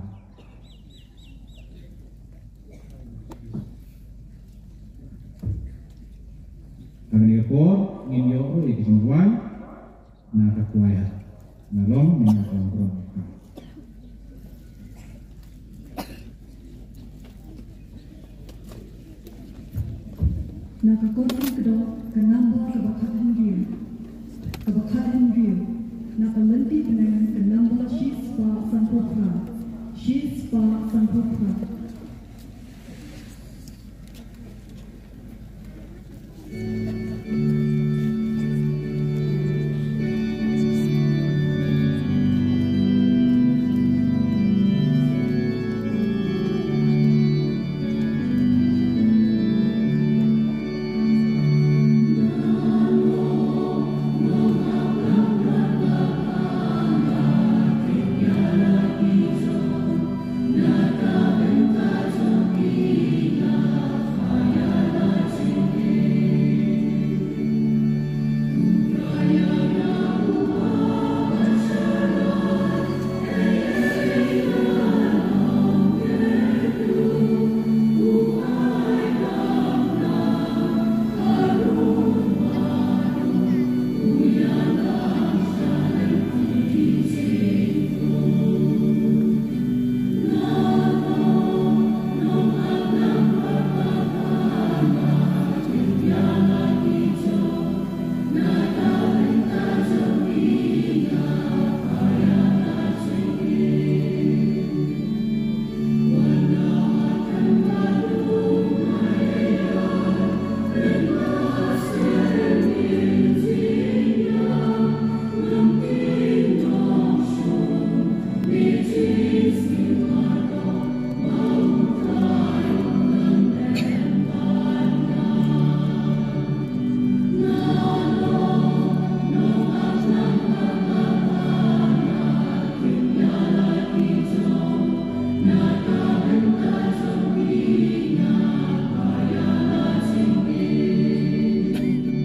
G: Kami ngepor nginyo ikisungguan na kakuaya nalong mga kontrol.
I: Nakakorang kedok kenambah kebakaran dia, nakalenti dengan kenambah shispa sang putra.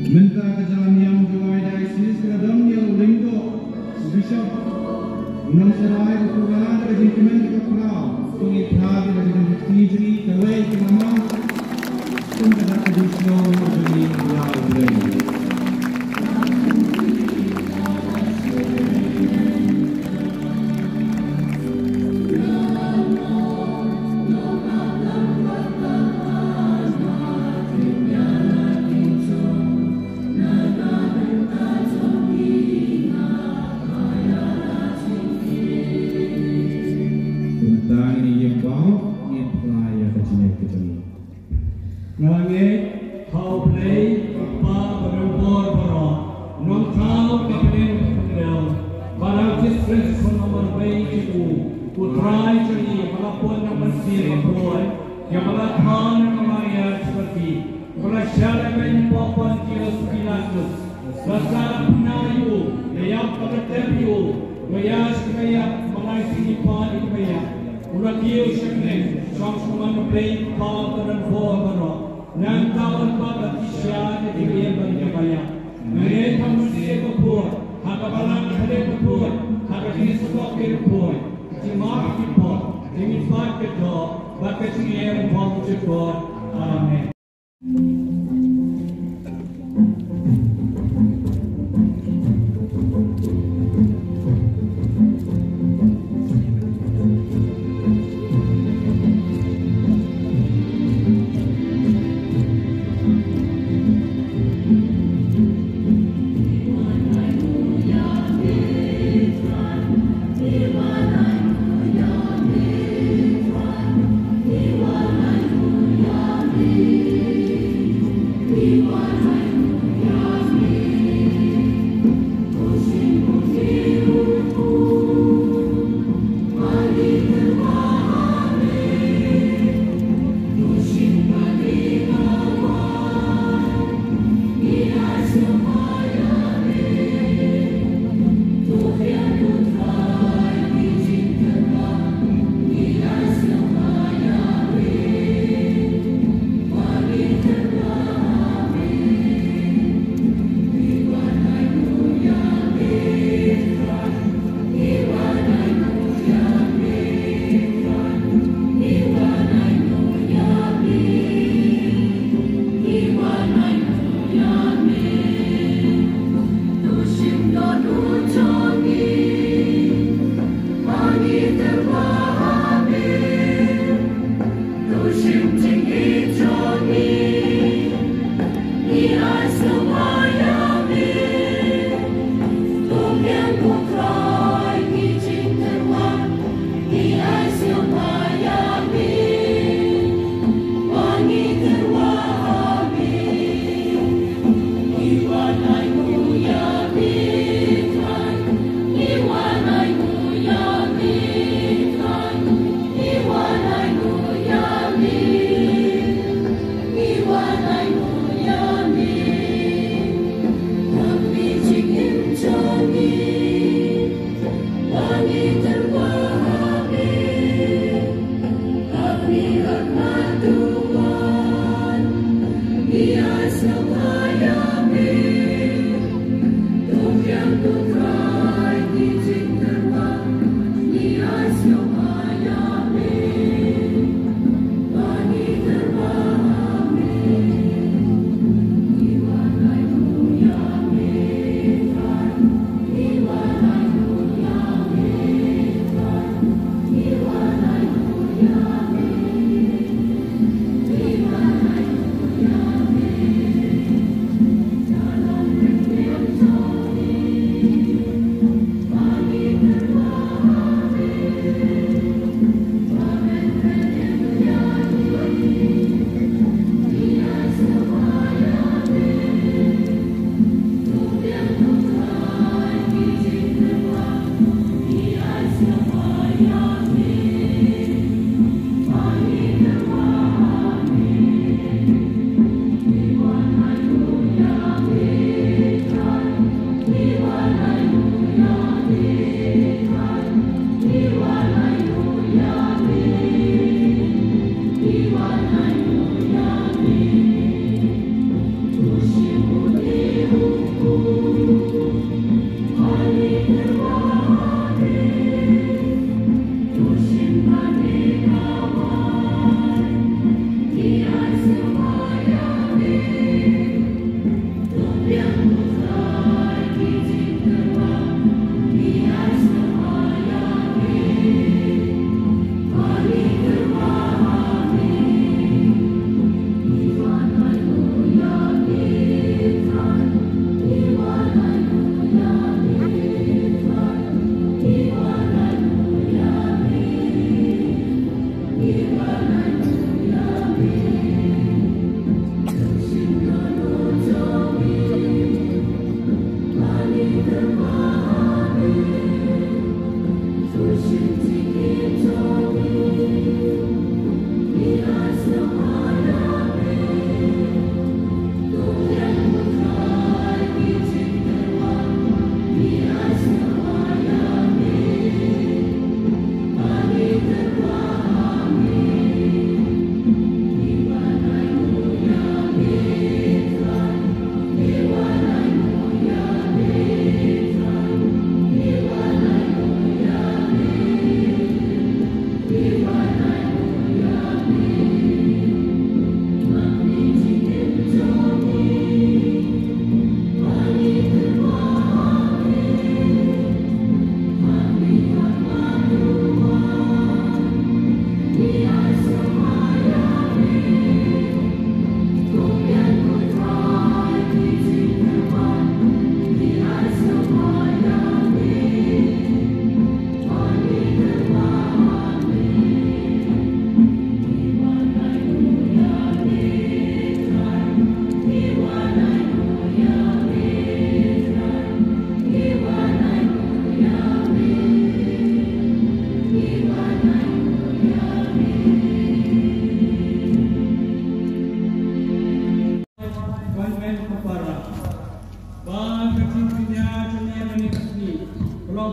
G: Minta ke jalan yang Jowai Diocese kadang yang linggo
H: sila boy, yang melatahan kemaya seperti perasyaran popon Dios Pilatus, dasar penayu, yang pengertian Mayas kaya mengaisi pan kaya urakio shakne shamsuman play power and power nan kawan bagat isya di kaya kaya mereka mesti berbuat hakabalan mereka berbuat hakakis kok berbuat jimat berbuat demi fat berdoa bakat yang berbuat amin.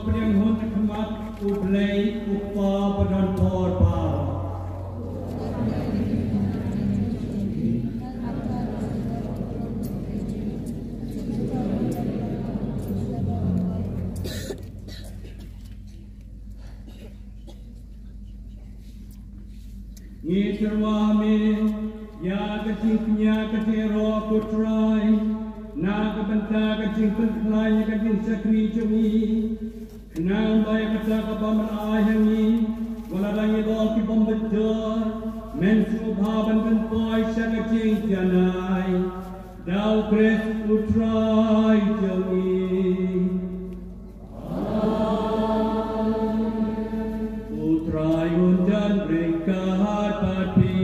H: เปลี่ยนหุ่นขมัดอุดเลยอุปาปดันพอปางีสรวามียากระจิงยากระเทรอกุตรายนากบันตากระจิงเป็นคลายกระจิงสกรีจมีขนางใบกระตากระบำมันอายแห่งนี้วันละยังดอกที่บำบัดเจอแม่นสุภาพเป็นปอยชักกระจิงจะนายดาวเกรสอุตรายจมีอุตรายอุนจันเริกาปาปี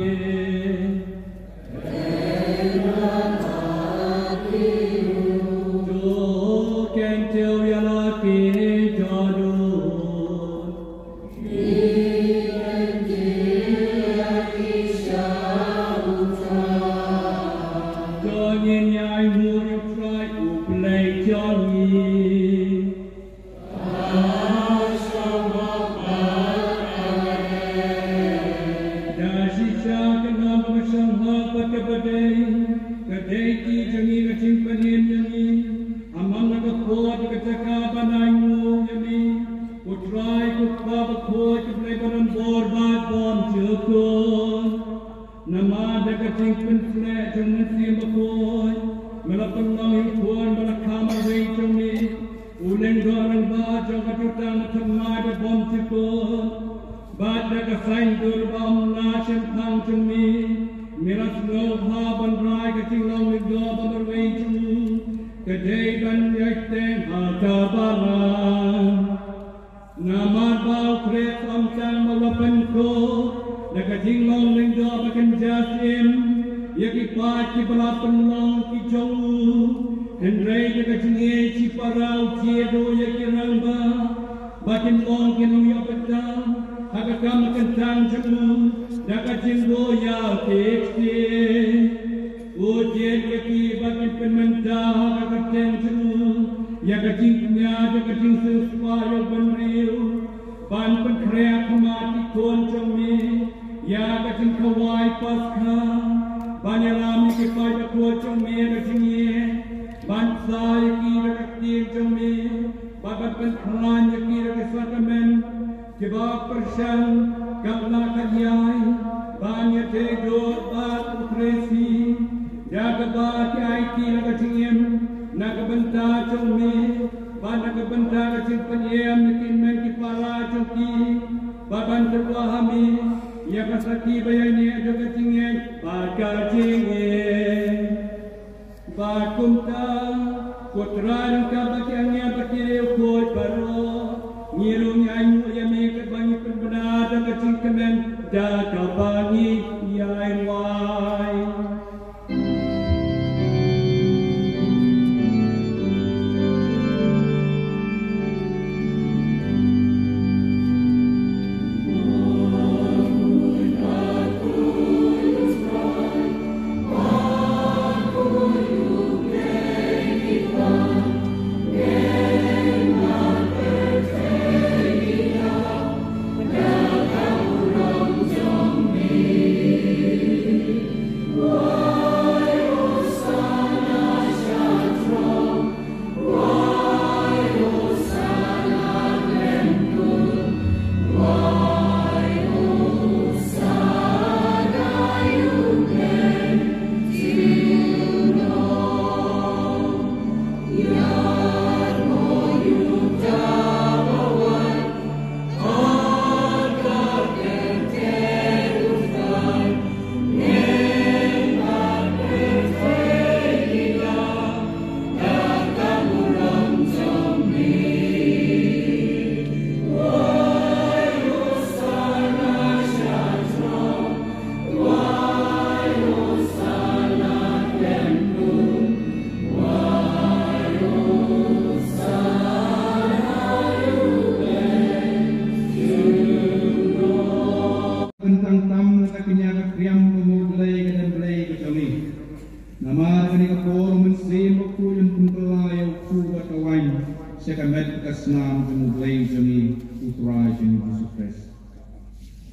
G: sekamet kasnam kemudian jami utrai jami Yesus Kristus.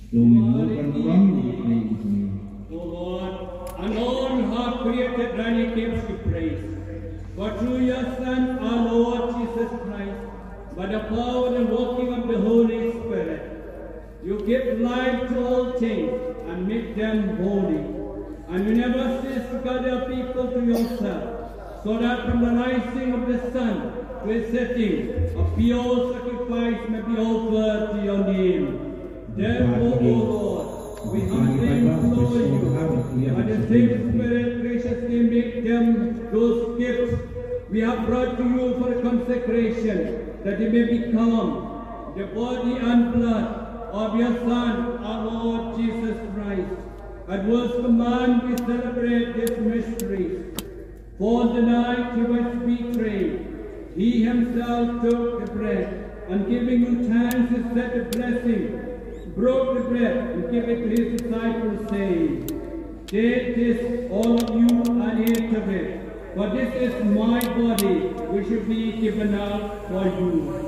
G: Domi mukan kurang utrai jami.
H: O Lord, and all you have created running gives you praise. For through your Son, our Lord Jesus Christ, by the power and working of the Holy Spirit, you give life to all things and make them holy. And you never cease to gather people to yourself, so that from the rising of the sun to its setting, a pure sacrifice may be offered to your name. Therefore, O Lord, we humbly implore you, by the same Spirit graciously make them those gifts we have brought to you for consecration, that they may become the body and blood of your Son, our Lord Jesus Christ. At God's command we celebrate these mysteries. For the night he was betrayed, he himself took the bread, and giving you thanks, he said a blessing, broke the bread, and gave it to his disciples, saying, "Take this, all of you, and eat of it, for this is my body, which will be given out for you."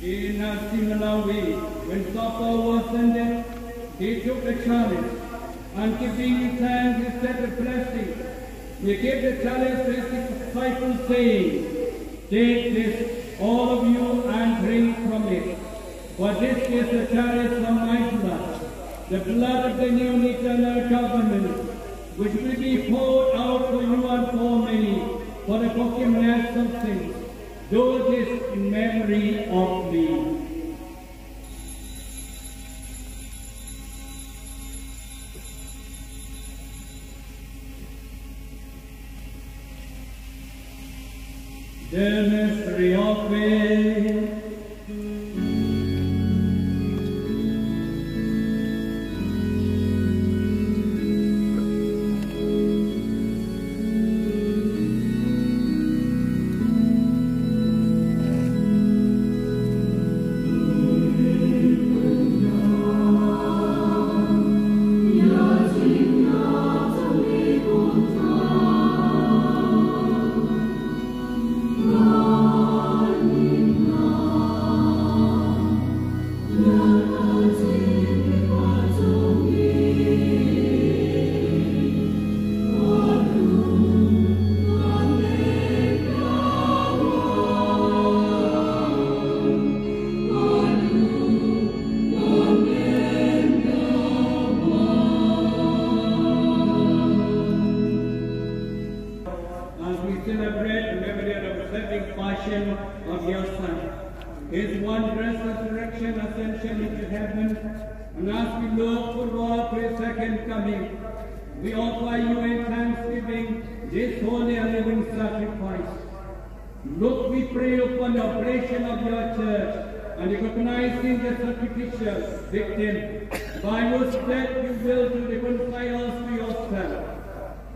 H: In a similar way, when supper was ended, he took the chalice, and giving thanks, he said a blessing. He gave the chalice to his disciples, saying, "Take this, all of you, and drink from it. For this is the chalice of my blood, the blood of the new and eternal covenant, which will be poured out for you and for many, for the forgiveness of sins. Do this in memory of me." The mystery of faith. Look, we pray upon the operation of your church and recognizing the sacrificial victim, by whose death you will to reconcile us to yourself.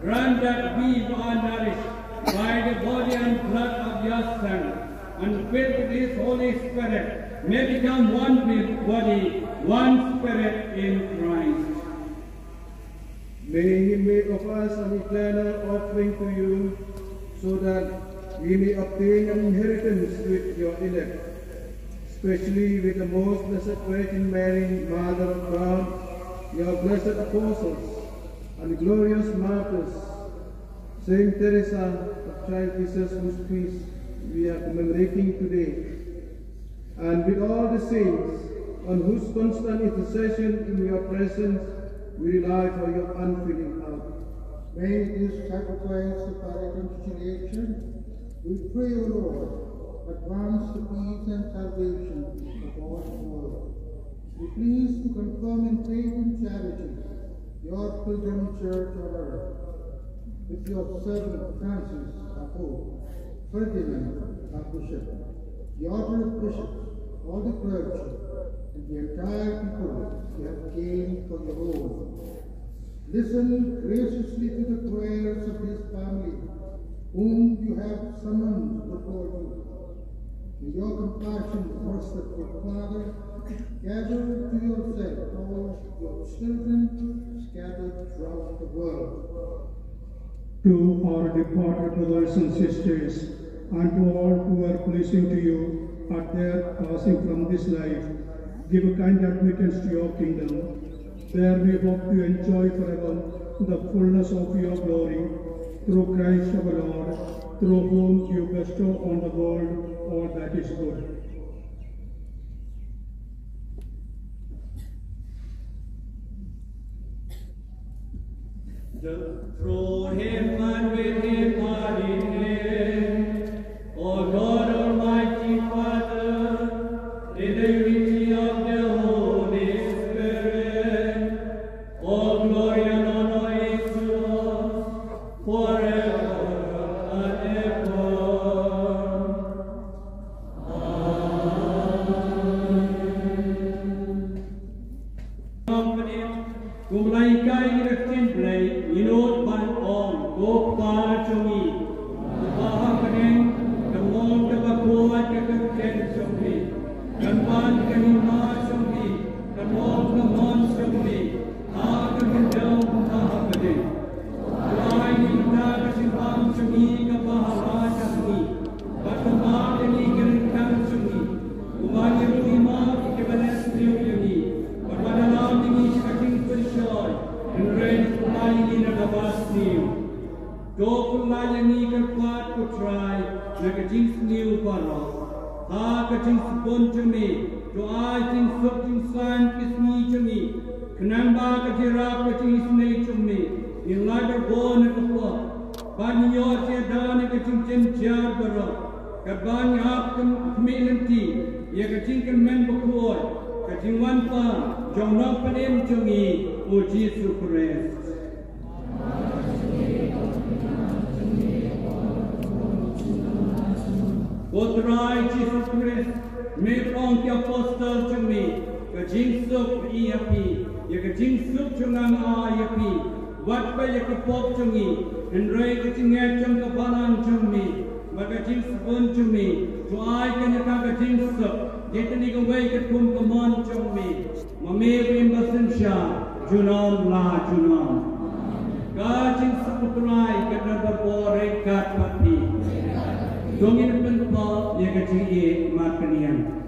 H: Grant that we who are nourished by the body and blood of your Son and filled with his Holy Spirit may become one body, one spirit in Christ.
E: May he make of us an eternal offering to you, so that we may obtain an inheritance with your elect, especially with the most blessed Virgin Mary, Mother of God, your blessed apostles, and glorious martyrs, Saint Teresa of Child Jesus, whose feast we are commemorating today, and with all the saints, on whose constant intercession in your presence we rely for your unfailing help.
J: May this sacrifice of our reconciliation, we pray, O Lord, advance the peace and salvation of all the world. Be pleased to confirm in faith and charity your pilgrim church on earth, with your servant Francis, our Pope, Ferdinand, our Bishop, the order of bishops, all the clergy, and the entire people you have gained for your own. Listen graciously to the prayers of his family, whom you have summoned before you. With your compassion, merciful Father, gather to yourself all your children scattered throughout the world.
K: To our departed brothers and sisters, and to all who are pleasing to you at their passing from this life, give a kind admittance to your kingdom. There we hope to enjoy forever the fullness of your glory, through Christ our Lord, through whom you bestow on the world all that is good.
H: Through him and with him and in him, O Lord Almighty Father, in the unity of the Holy Spirit, all glory and honor is to us forever and ever. Amen. Kumlai kai direktin play, inot ban on, go pa chungi. Bahapanen, kamon kabakuwa kakaken chungi. Kampan kanima chungi, kamon chungi. Akakendaw bahapanen. Kulay nita kasimpang chungi kabahala chungi. Batamagani karikan chungi. Kumanya lima ikibalas chungi. Padadalam ini sekating persyoy. Enren kulay ini nagabas niyo. Do kulay ini kerkuat kutray. Nagajing sniyo paro. Ha kajing sepon cumi. Do ay ting sup ting san kisni cumi. Kenamba kajirap kajing isnay cumi. In lagar bo nagapwa. Banyo tiada nagajing jenjar baro. Kabang hap kemilanti. Ya kajing kemen bukuoy. Kajingwan pa, jong nok panim chungi, O Jesus Christ. Potrai Jesus Christ, me prong ki apostol chungi, kajing sup iapi, ya kajing sup chungang iapi, wat pa ya kapop chungi, enrai kajing chung kapalan chungi, magajing supon chungi, to ai kanya kajing sup. Jitni kawai katum kaman chungmi, mamir imbasan sha, junam la junam. Kajing seputrai kadar bore kat pati. Dongin penpa ya kajing ye makanian.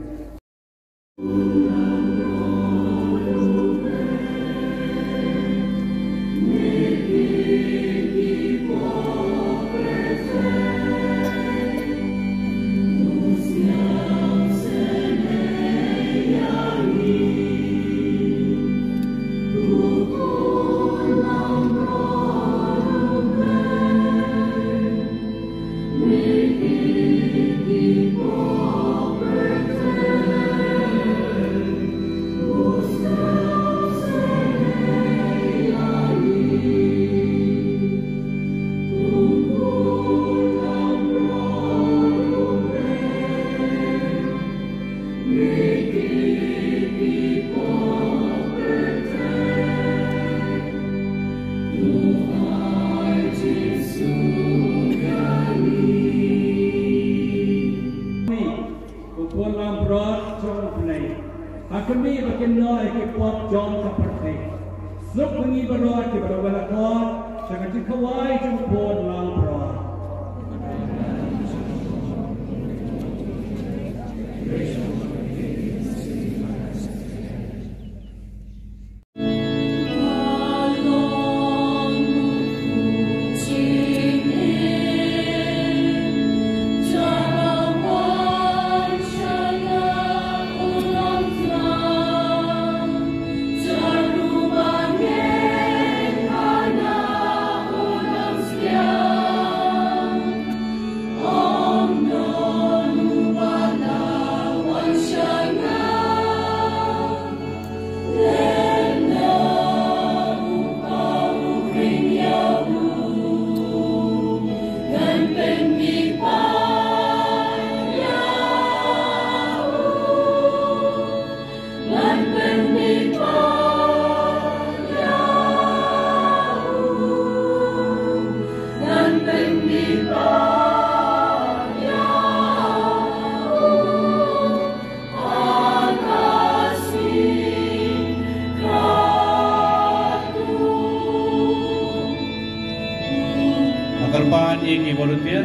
H: Kami bakin noi ke pop John seperti Zup pengi berdoa ke berwala kor sangat dikawai jemput lang berdoa.
L: Yeah.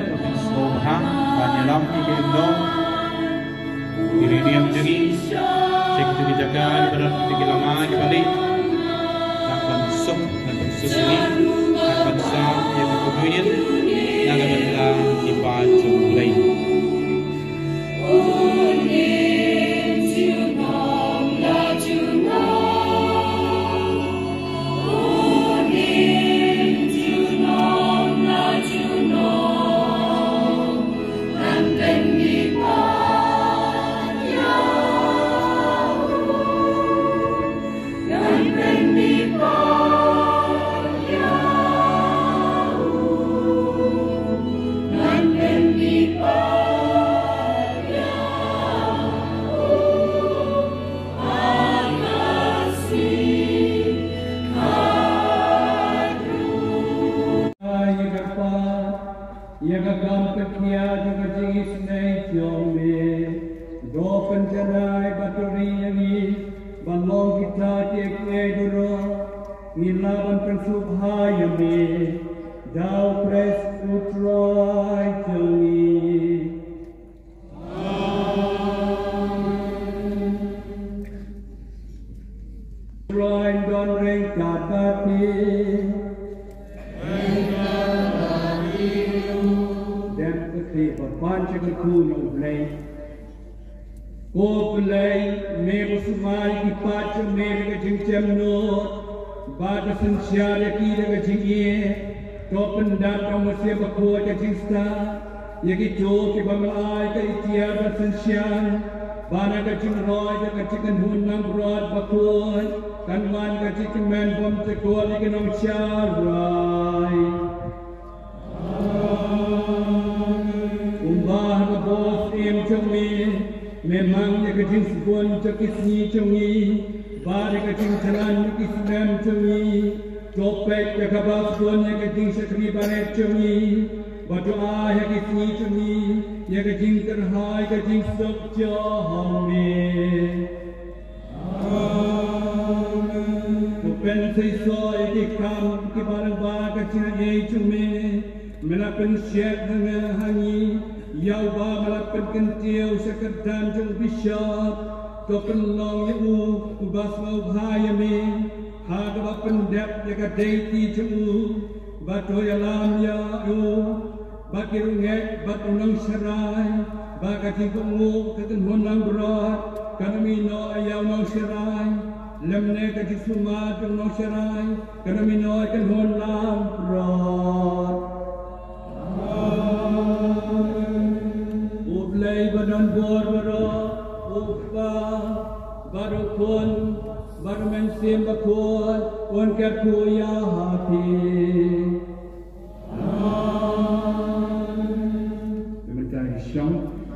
A: Provinsi Soha, Banyalam, Indo, Iriniam Jeri, Sektu Dijaga, Ibarat Dikilamai, Balik, Akan Suk, Akan Susuni, Akan Sam, Yang Kemudian, Nagabatlah, Ibacu, Lain.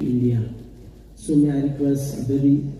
L: India. So may I request a very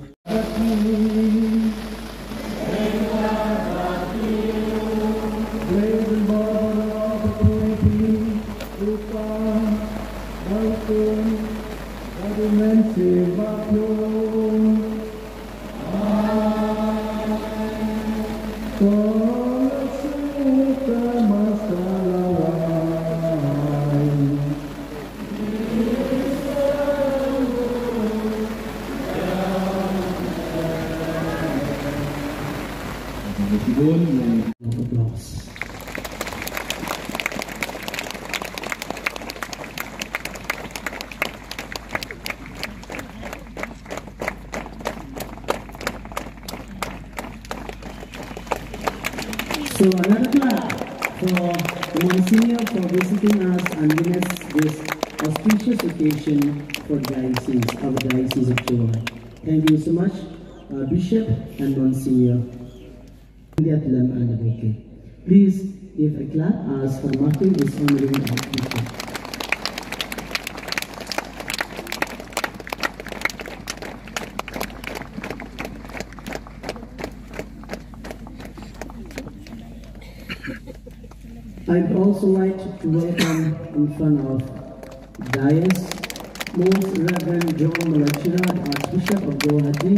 L: So another clap for Monsignor for visiting us and giving us this auspicious occasion for Diocese, our Diocese of Joy. Thank you so much, Bishop and Monsignor. And the bouquet. Please give a clap as for marking this honoring of Bishop. I'd also like to welcome in front of Diocese, Most Reverend John Malachirad, Archbishop of Guwahati.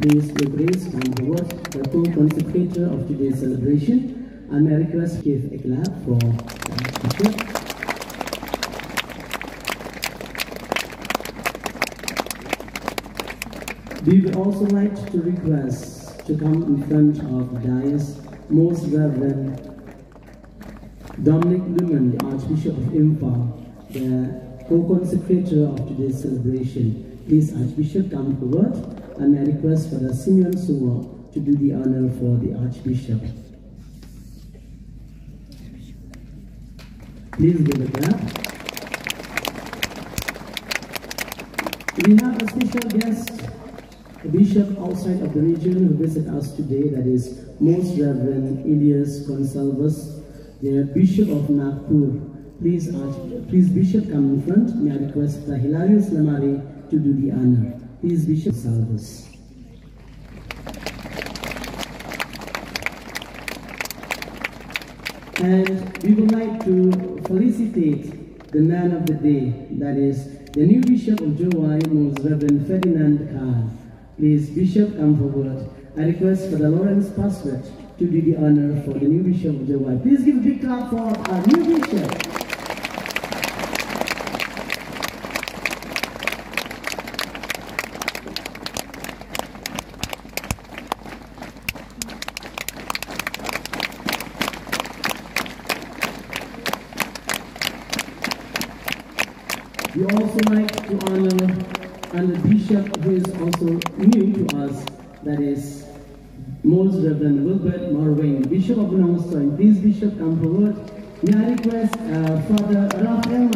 L: Please your grace and the word, the co-consecrator of today's celebration. And may I request give a clap for the Archbishop. We would also like to request to come in front of the dais Most Reverend Dominic Lumen, the Archbishop of Imphal, the co-consecrator of today's celebration. Please, Archbishop, come forward, and I request Father Simeon Sumo to do the honor for the Archbishop. Please give a clap. We have a special guest, a bishop outside of the region who visits us today, that is Most Reverend Elias Consalvus, the Bishop of Nagpur. Please, Bishop, come in front. May I request the Hilarious Lamari to do the honor. Please, Bishop Salvus. And we would like to felicitate the man of the day, that is the new Bishop of ofJowai, Most Reverend Ferdinand Dkhar. Please, Bishop, come forward. I request for the Lawrence Pastor to do the honor for the new Bishop of ofJowai. Please give a big clap for our new Bishop. We also like to honor the bishop who is also new to us, that is Most Reverend Wilbert Marwain, Bishop of Nongstoin. Please, Bishop, come forward. May I request Father Raphael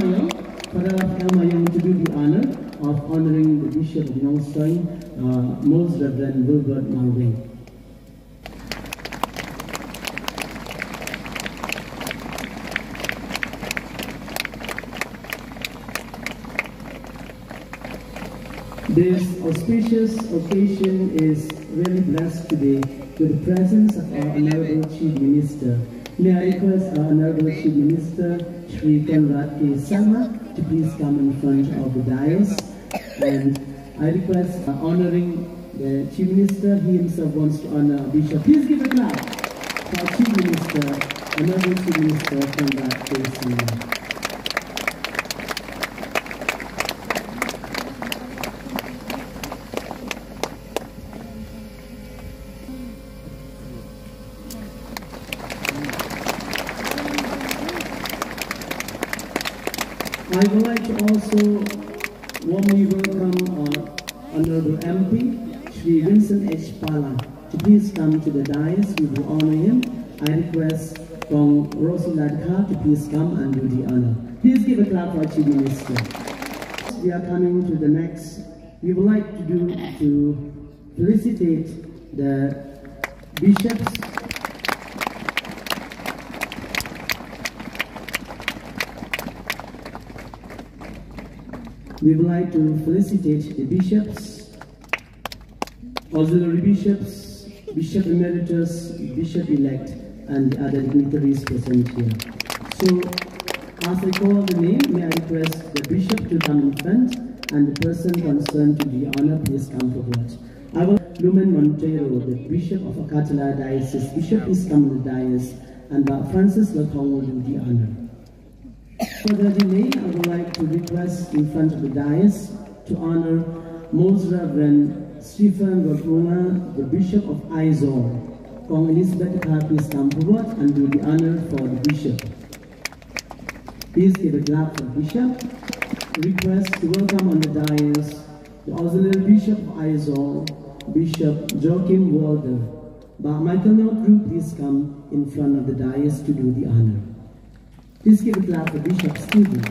L: Mayong to do the honor of honoring the Bishop of Nongstoin, Most Reverend Wilbert Marwain. This auspicious occasion is really blessed today with the presence of our Honorable Chief Minister. May I request our Honorable Chief Minister, Sri Conrad K. Sama, to please come in front of the dais. And I request honoring the Chief Minister, he himself wants to honor Bishop. Please give a clap for our Chief Minister, Honorable Chief Minister Conrad K. Sama. I would like to also warmly welcome our Honorable MP, Sri Vincent H. Pala, to please come to the dais. We will honor him. I request from Rosila Dkhar to please come and do the honor. Please give a clap for our Chief Minister. We are coming to the next. We would like to felicitate the bishops. We would like to felicitate the bishops, auxiliary bishops, Bishop Emeritus, Bishop-elect, and the other dignitaries present here. So, as I call the name, may I request the bishop to come in front, and the person concerned to the honor, please come forward. I will Lumen Montero, the Bishop of Akatala Diocese. Bishop, please come to the dais, and Francis Latong will do the honor. Further delay, I would like to request in front of the dais to honor Most Reverend Stephen Rotuna, the Bishop of Aizor. Kong Elizabeth Dkhar, please come forward and do the honor for the Bishop. Please give a clap for the Bishop. Request to welcome on the dais the Auxiliary Bishop of Aizor, Bishop Joachim Walder. Michael Notru, please come in front of the dais to do the honor. Please give a clap for Bishop Stephen.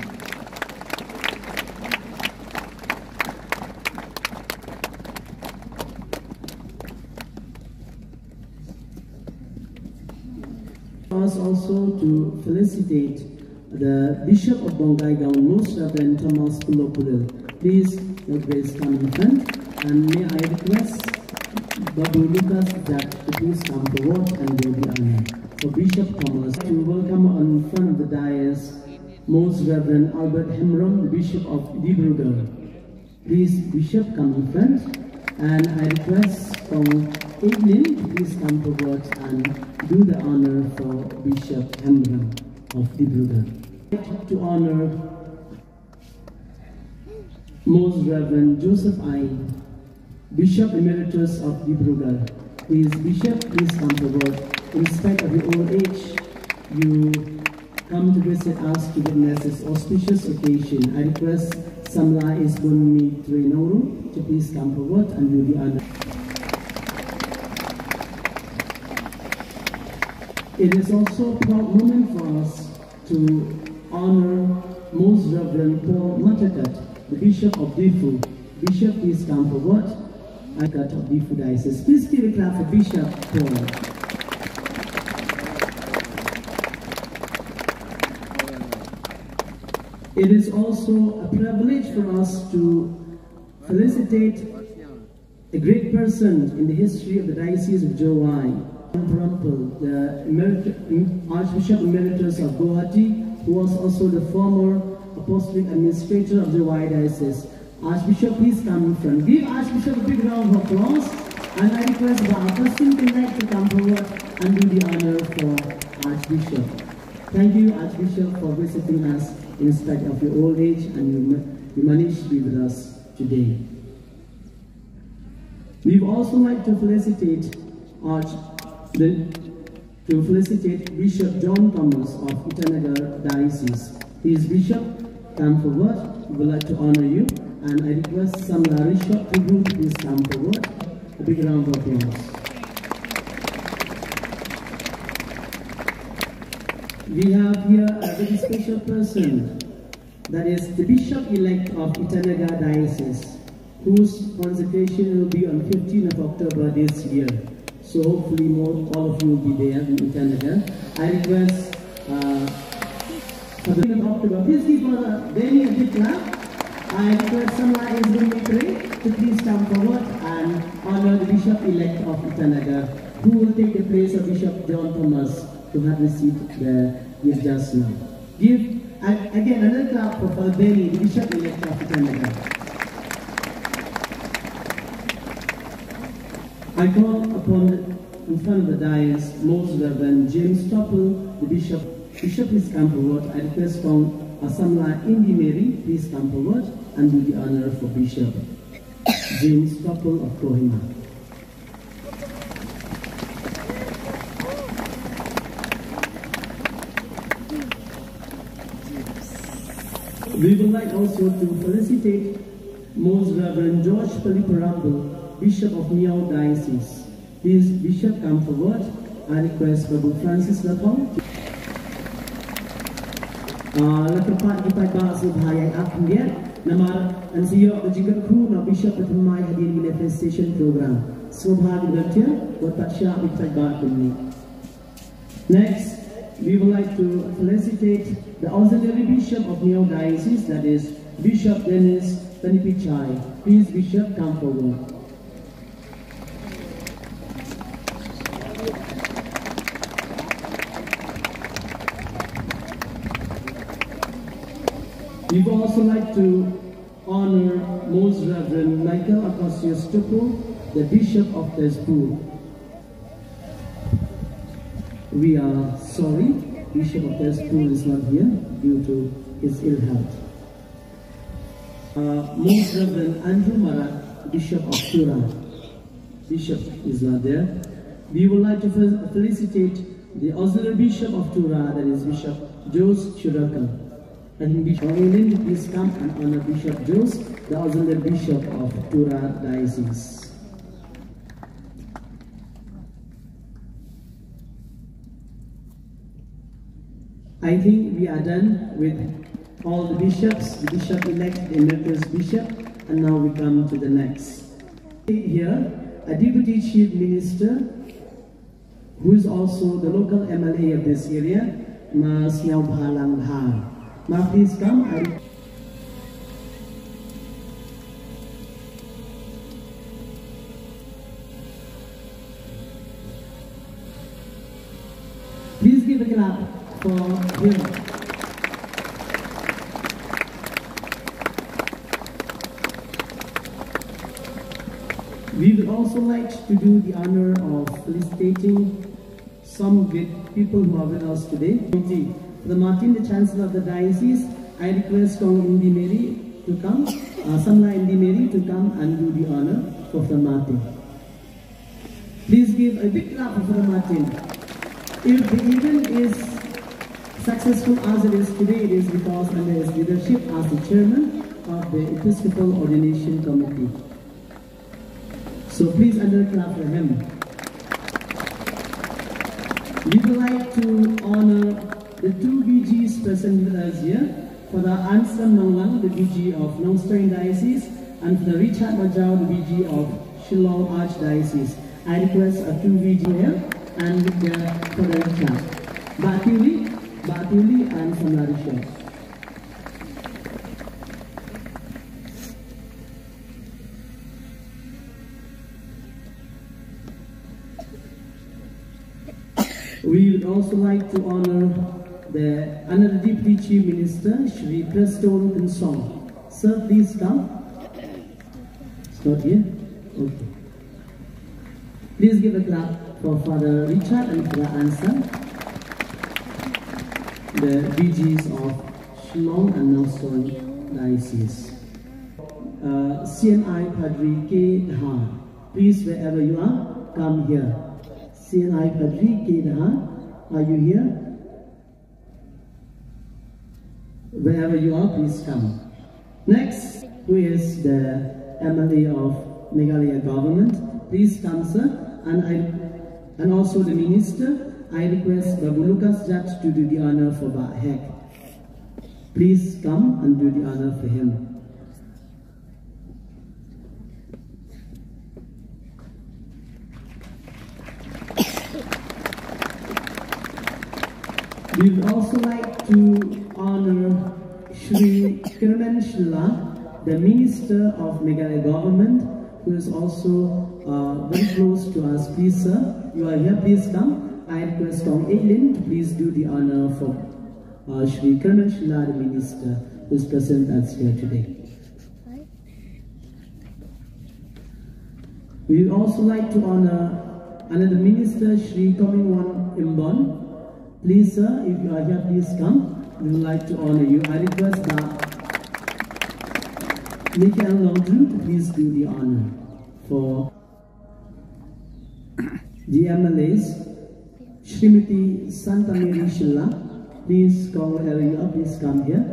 L: Also to felicitate the Bishop of Bongaigaon, Most Reverend Thomas Pulopulil. Please, your grace, come in front, and may I request Babu Lucas that to please come forward and do the honor. For Bishop Thomas, to welcome on front of the dais Most Reverend Albert Hemrom, the Bishop of Dibrugarh. Please, Bishop, come in front, and I request from Evelyn to please come forward and do the honor for Bishop Hemrom of Dibrugarh. To honor Most Reverend Joseph I, Bishop Emeritus of Dkhar. Please, Bishop, please come forward. In spite of your old age, you come to visit us to witness this auspicious occasion. I request Samla Isbunmi Trinoru to please come forward and do the honor. It is also a proud moment for us to honor Most Reverend Paul Matakat, the Bishop of Difu. Bishop, please come forward. I got of Difu Diocese. Please give a clap for Bishop Paul. It is also a privilege for us to felicitate a great person in the history of the Diocese of Jowai, the Archbishop Emeritus of Guwahati, who was also the former Apostolic Administrator of Jowai Diocese. Archbishop, please come in front. Give Archbishop a big round of applause. And I request the Augustine Connect to come forward and do the honor for Archbishop. Thank you, Archbishop, for visiting us in spite of your old age, and you managed to be with us today. We would also like to felicitate Bishop John Thomas of Itanagar Diocese. Please, Bishop, come forward. We would like to honor you, and I request Samla Rishop to group please come forward. A big round of applause. We have here a very special person, that is the Bishop-elect of Itanagar Diocese, whose consecration will be on 15th of October this year. So hopefully all of you will be there in Itanagar. I request for the 15th of October, please give Benny a big clap. I request someone is going to pray to please come forward and honor the Bishop-elect of Itanagar, who will take the place of Bishop John Thomas, to have received the gift just now. Give again another clap for Father Benny, the Bishop-elect of Itanagar. I call upon in front of the dais Most Reverend James Topple, the Bishop. Bishop, please come forward. I request from Asamla Indi Mary, please come forward and do the honor for Bishop James Topple of Kohima. We would like also to felicitate Most Reverend George Paliparambu, Bishop of Miao Diocese. Please, Bishop, come forward. I request Prabhu Francis Latong. Lepas kita bahas bahaya akhirnya, nama NCO juga kru na Bishop pertama hadir di manifestation program. Semoga berjaya buat Syak kita bahas ini. Next, we would like to felicitate the Auxiliary Bishop of Miao Diocese, that is Bishop Dennis Panipichai. Please, Bishop, come forward. We would also like to honor Most Reverend Michael Akosius Tupu, the Bishop of Tezpur. We are sorry, Bishop of Tezpur is not here due to his ill health. Most Reverend Andrew Marat, Bishop of Tura. Bishop is not there. We would like to felicitate the Auxiliary Bishop of Tura, that is Bishop Jose Churaka. And Bishop Olin, please come and honor Bishop Jose, the Auxiliary Bishop of Tura Diocese. I think we are done with all the bishops, the Bishop-elect, the Emeritus Bishop, and now we come to the next. Here, a Deputy Chief Minister, who is also the local MLA of this area, Mas Nyawbhalang Dkhar. Now please come. Please give a clap for him. We would also like to do the honor of felicitating some great people who are with us today. The Martin, the Chancellor of the Diocese, I request Kong Indi Mary to come, Samla Indi Mary to come and do the honor for Father Martin. Please give a big clap for Father Martin. If the event is successful as it is today, it is because under his leadership as the chairman of the Episcopal Ordination Committee. So please clap for him. We would like to honor the two VGs present with us here. For the Ansam Nonglang, the VG of Nongstoin Diocese, and for the Richard Majau, the VG of Shillong Archdiocese. I request a two VG here and for the Richard. Batuli and Samlarisha. We would also like to honor another Deputy Chief Minister, Shri Preston Kinsong. Sir, please come. It's not here? Okay. Please give a clap for Father Richard and Father Ansa, the VGs of Shillong and Nongstoin Diocese. CNI Padri K. Dkhar. Please, wherever you are, come here. CNI Padri K. Dkhar, are you here? Wherever you are, please come. Next, who is the MLA of Meghalaya government? Please come, sir. And also the minister. I request Babu Lucas Judge to do the honor for Bahek. Please come and do the honor for him. We would also like to honor Shri Kirman Shilla, the Minister of Meghalaya Government, who is also very close to us. Please, sir, you are here, please come. I request Tong Ailin to please do the honor for Shri Kirman Shilla, the Minister, who is present us here today. We would also like to honor another Minister, Shri Komingwan Imbon. Please, sir, if you are here, please come. We would like to honor you. I request that Michael Longdrew to please do the honor for the MLAs. Srimati Santa Mary Shilla, please come wherever you are, please come here.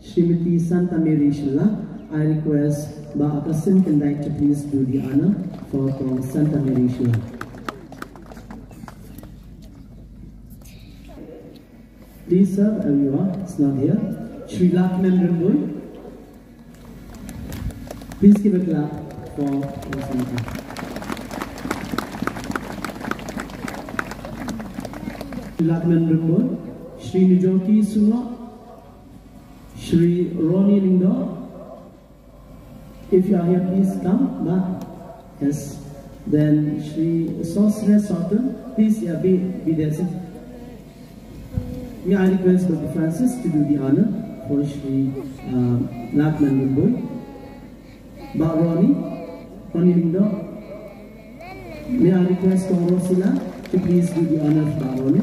L: Srimati Santa Mary Shilla, I request Ba'akasim Kendai to please do the honor for Santa Mary Shilla. Please, sir, wherever you are, it's not here. Shri Lakman Rimboy, please give a clap for Santa. Lakman Rimboy, Shri Nijoti Sunga, Shri Roni Lindo. If you are here, please come back. Yes. Then Shri Sosre Sotan, please be there. Sir. May I request Dr. Francis to do the honor for Shri Lakman Rimboy. Roni Lindo. May I request Rosila to please do the honor for Roni.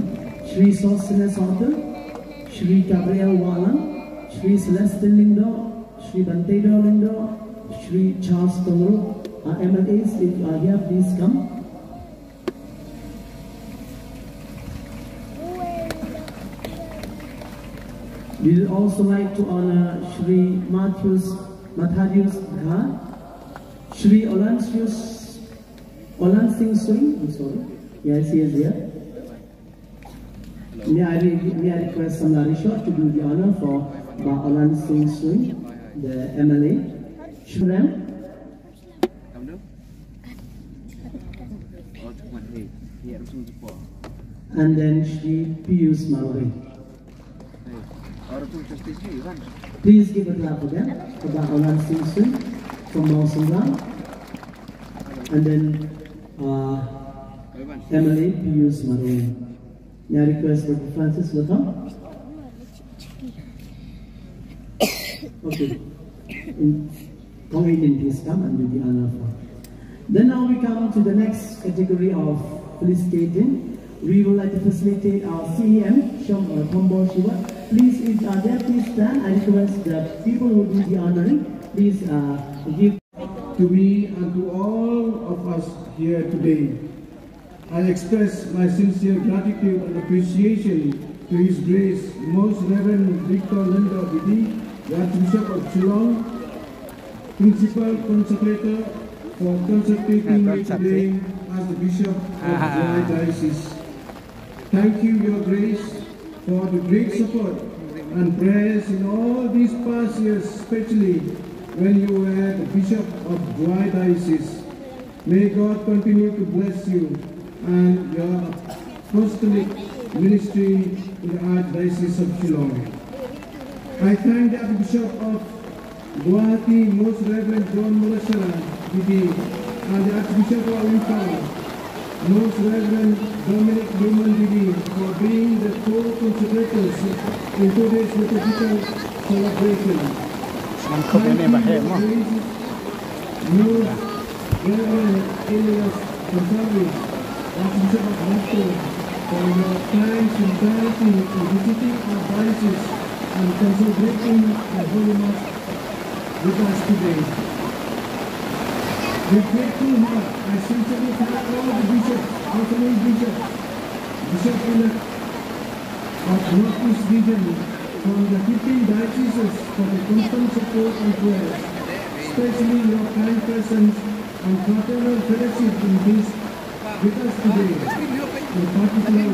L: Shri Sosne Sotan, Shri Gabriel Walan, Shri Celestin Lindo, Shri Bantedo Lindo, Shri Charles Tongro. Our MLAs, if you are here, please come. We would also like to honor Shri Matthias Dkhar, Shri Olan Singh Sui, I'm sorry. Yes, he is here. May I request Samlarisha to do the honor for Olan Singh Sui, the MLA. Shri and then Shri Pius Malwe. Please give a clap for them, for Olan Singh Sui from Mausunga. And then MLA Pius Malwe. May I request Dr. Francis to come? Okay. Please come and do the honor for. Then now we come to the next category of felicitating. We would like to facilitate our CEM, Kombo Shiva. Please, if you are there, please stand. I request the people who do the honoring, please give.
F: to me and to all of us here today. I express my sincere gratitude and appreciation to His Grace, Most Reverend Victor Lendo Bidi, the Archbishop of Geelong, Principal Consecrator, for consecrating me today as the Bishop of my Diocese. Thank you, Your Grace, for the great support and prayers in all these past years, especially when you were the Bishop of Joai Diocese. May God continue to bless you and your apostolic ministry to the Archdiocese of Geelong. I thank the Archbishop of Guwahati, Most Reverend John Mulasara Bidi, and the Archbishop of Impala, Most Reverend Dominic Newman Bidi, for being the co-consecrators in today's liturgical celebration. Thank you, Most Reverend Elias Gonzalez, Archbishop of Moscow, for your kind sincerity in visiting our diocese and celebrating the Holy Mass with us today. With grateful heart, I sincerely thank all the bishops, outgoing bishops, bishop-elect of Northeast region from the 15 dioceses for the constant support and prayers, especially your kind presence and fraternal fellowship in this with us today. In particular,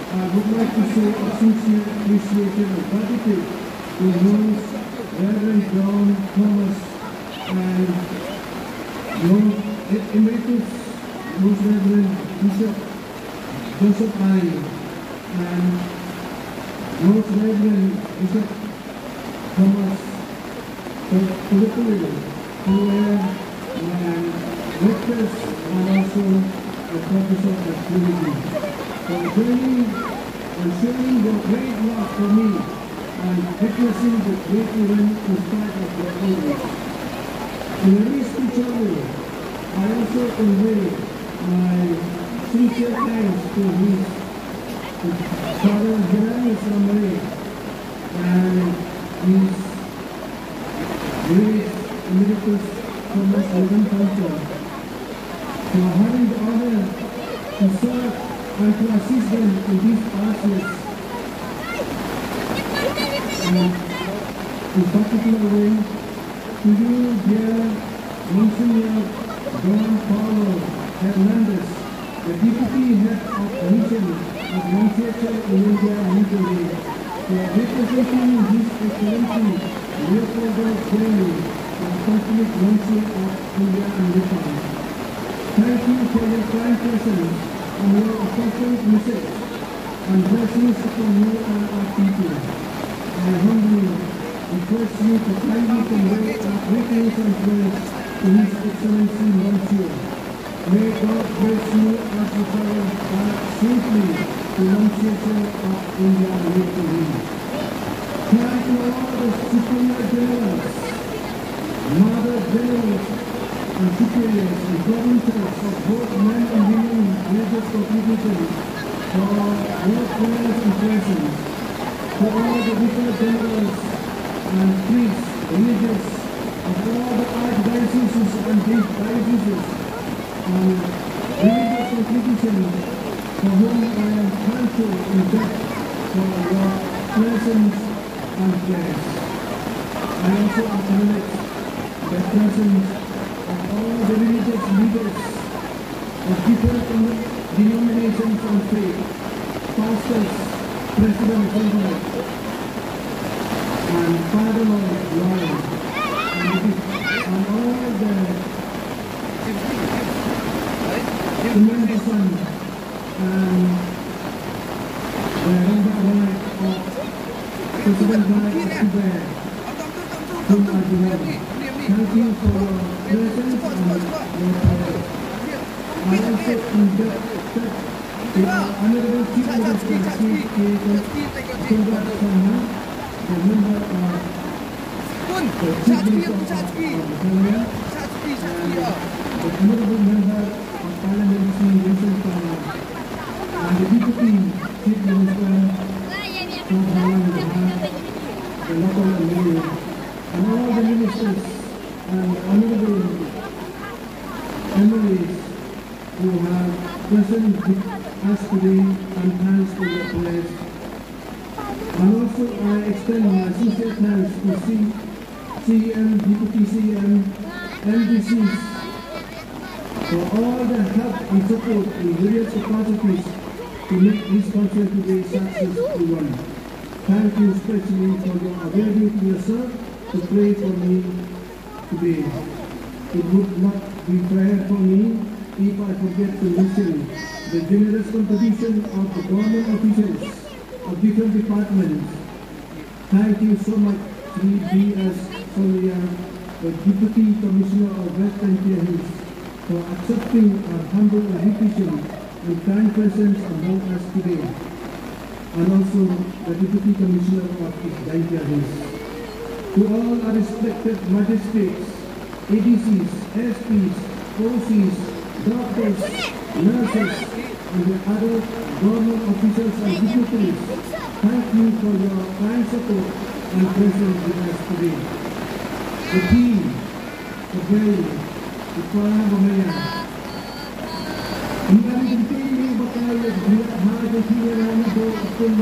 F: I would like to show a sincere appreciation and gratitude to Most Reverend John Thomas and Lord Emeritus Most Reverend Bishop Joseph I and Most Reverend Bishop Thomas Kulupulu, who were my rectors and also a professor at Trinity, for joining and showing your great love for me and witnessing the great event in spite of your illness. In a recent travel, I also convey my sincere thanks to Father Hieronymus Ramare and his Grace Emeritus Thomas Logan Culture for having the honor to serve and to assist them in these past years. And in particular way, to you, dear Monsignor Don Paulo Hernandez, the Deputy Head of Mission of Monsignor in India and Italy, for representing His Excellency Leopoldo Gelli, the Apostolic Nuncio of India and Nepal. Thank you for your kind presence and your apostolic message and blessings upon you and our people. I humbly request you to kindly convey our greetings and prayers to His Excellency Nuncio. May God bless you as you travel back safely to Nuncio of India and Italy. Thank you all the Superior Generals, Mother Generals, and superiors and provincials of both men and women religious contributions for your prayers and presence. To all the different generals and priests, religious of all the archdioceses and dioceses and religious contributions for whom I am thankful in debt for your presence and prayers. I also acknowledge the presence of all the religious leaders of different denominations and faith, pastors, President Ferdinand, and Father Lord, and all the members and the Right of President Right of Tibet, whom I belong. Thank you for your presence and your prayers. I also indebted to our Honorable Chief Minister, Conrad Sharma, the member of the Chief Minister of Australia, and the Honorable Member of Parliament, Vincent Parra, and the Deputy Chief Minister of Parliament, the local and all the ministers and honorable
K: children, families who have present with us today, and thanks for your prayers. And also I extend my sincere thanks to CM, Deputy CM, MDCs for all the help and support in various capacities to make this concert today successful one. Thank you especially for your availability to yourself to pray for me today. It would not be fair for me if I forget to mention the generous contribution of the government officials of different departments. Thank you so much, B.S. Solia, the Deputy Commissioner of Western Hills, for accepting our humble invitation and kind presence among us today, and also the Deputy Commissioner of East Hills. To all our respected magistrates, ADCs, SPs, OCs, doctors, nurses, and the other government officials and dignitaries, thank you for your kind support and presence with us today. The team, the brain, the choir pemayan, hingga menjadi bakal berhati-hati dalam doa pun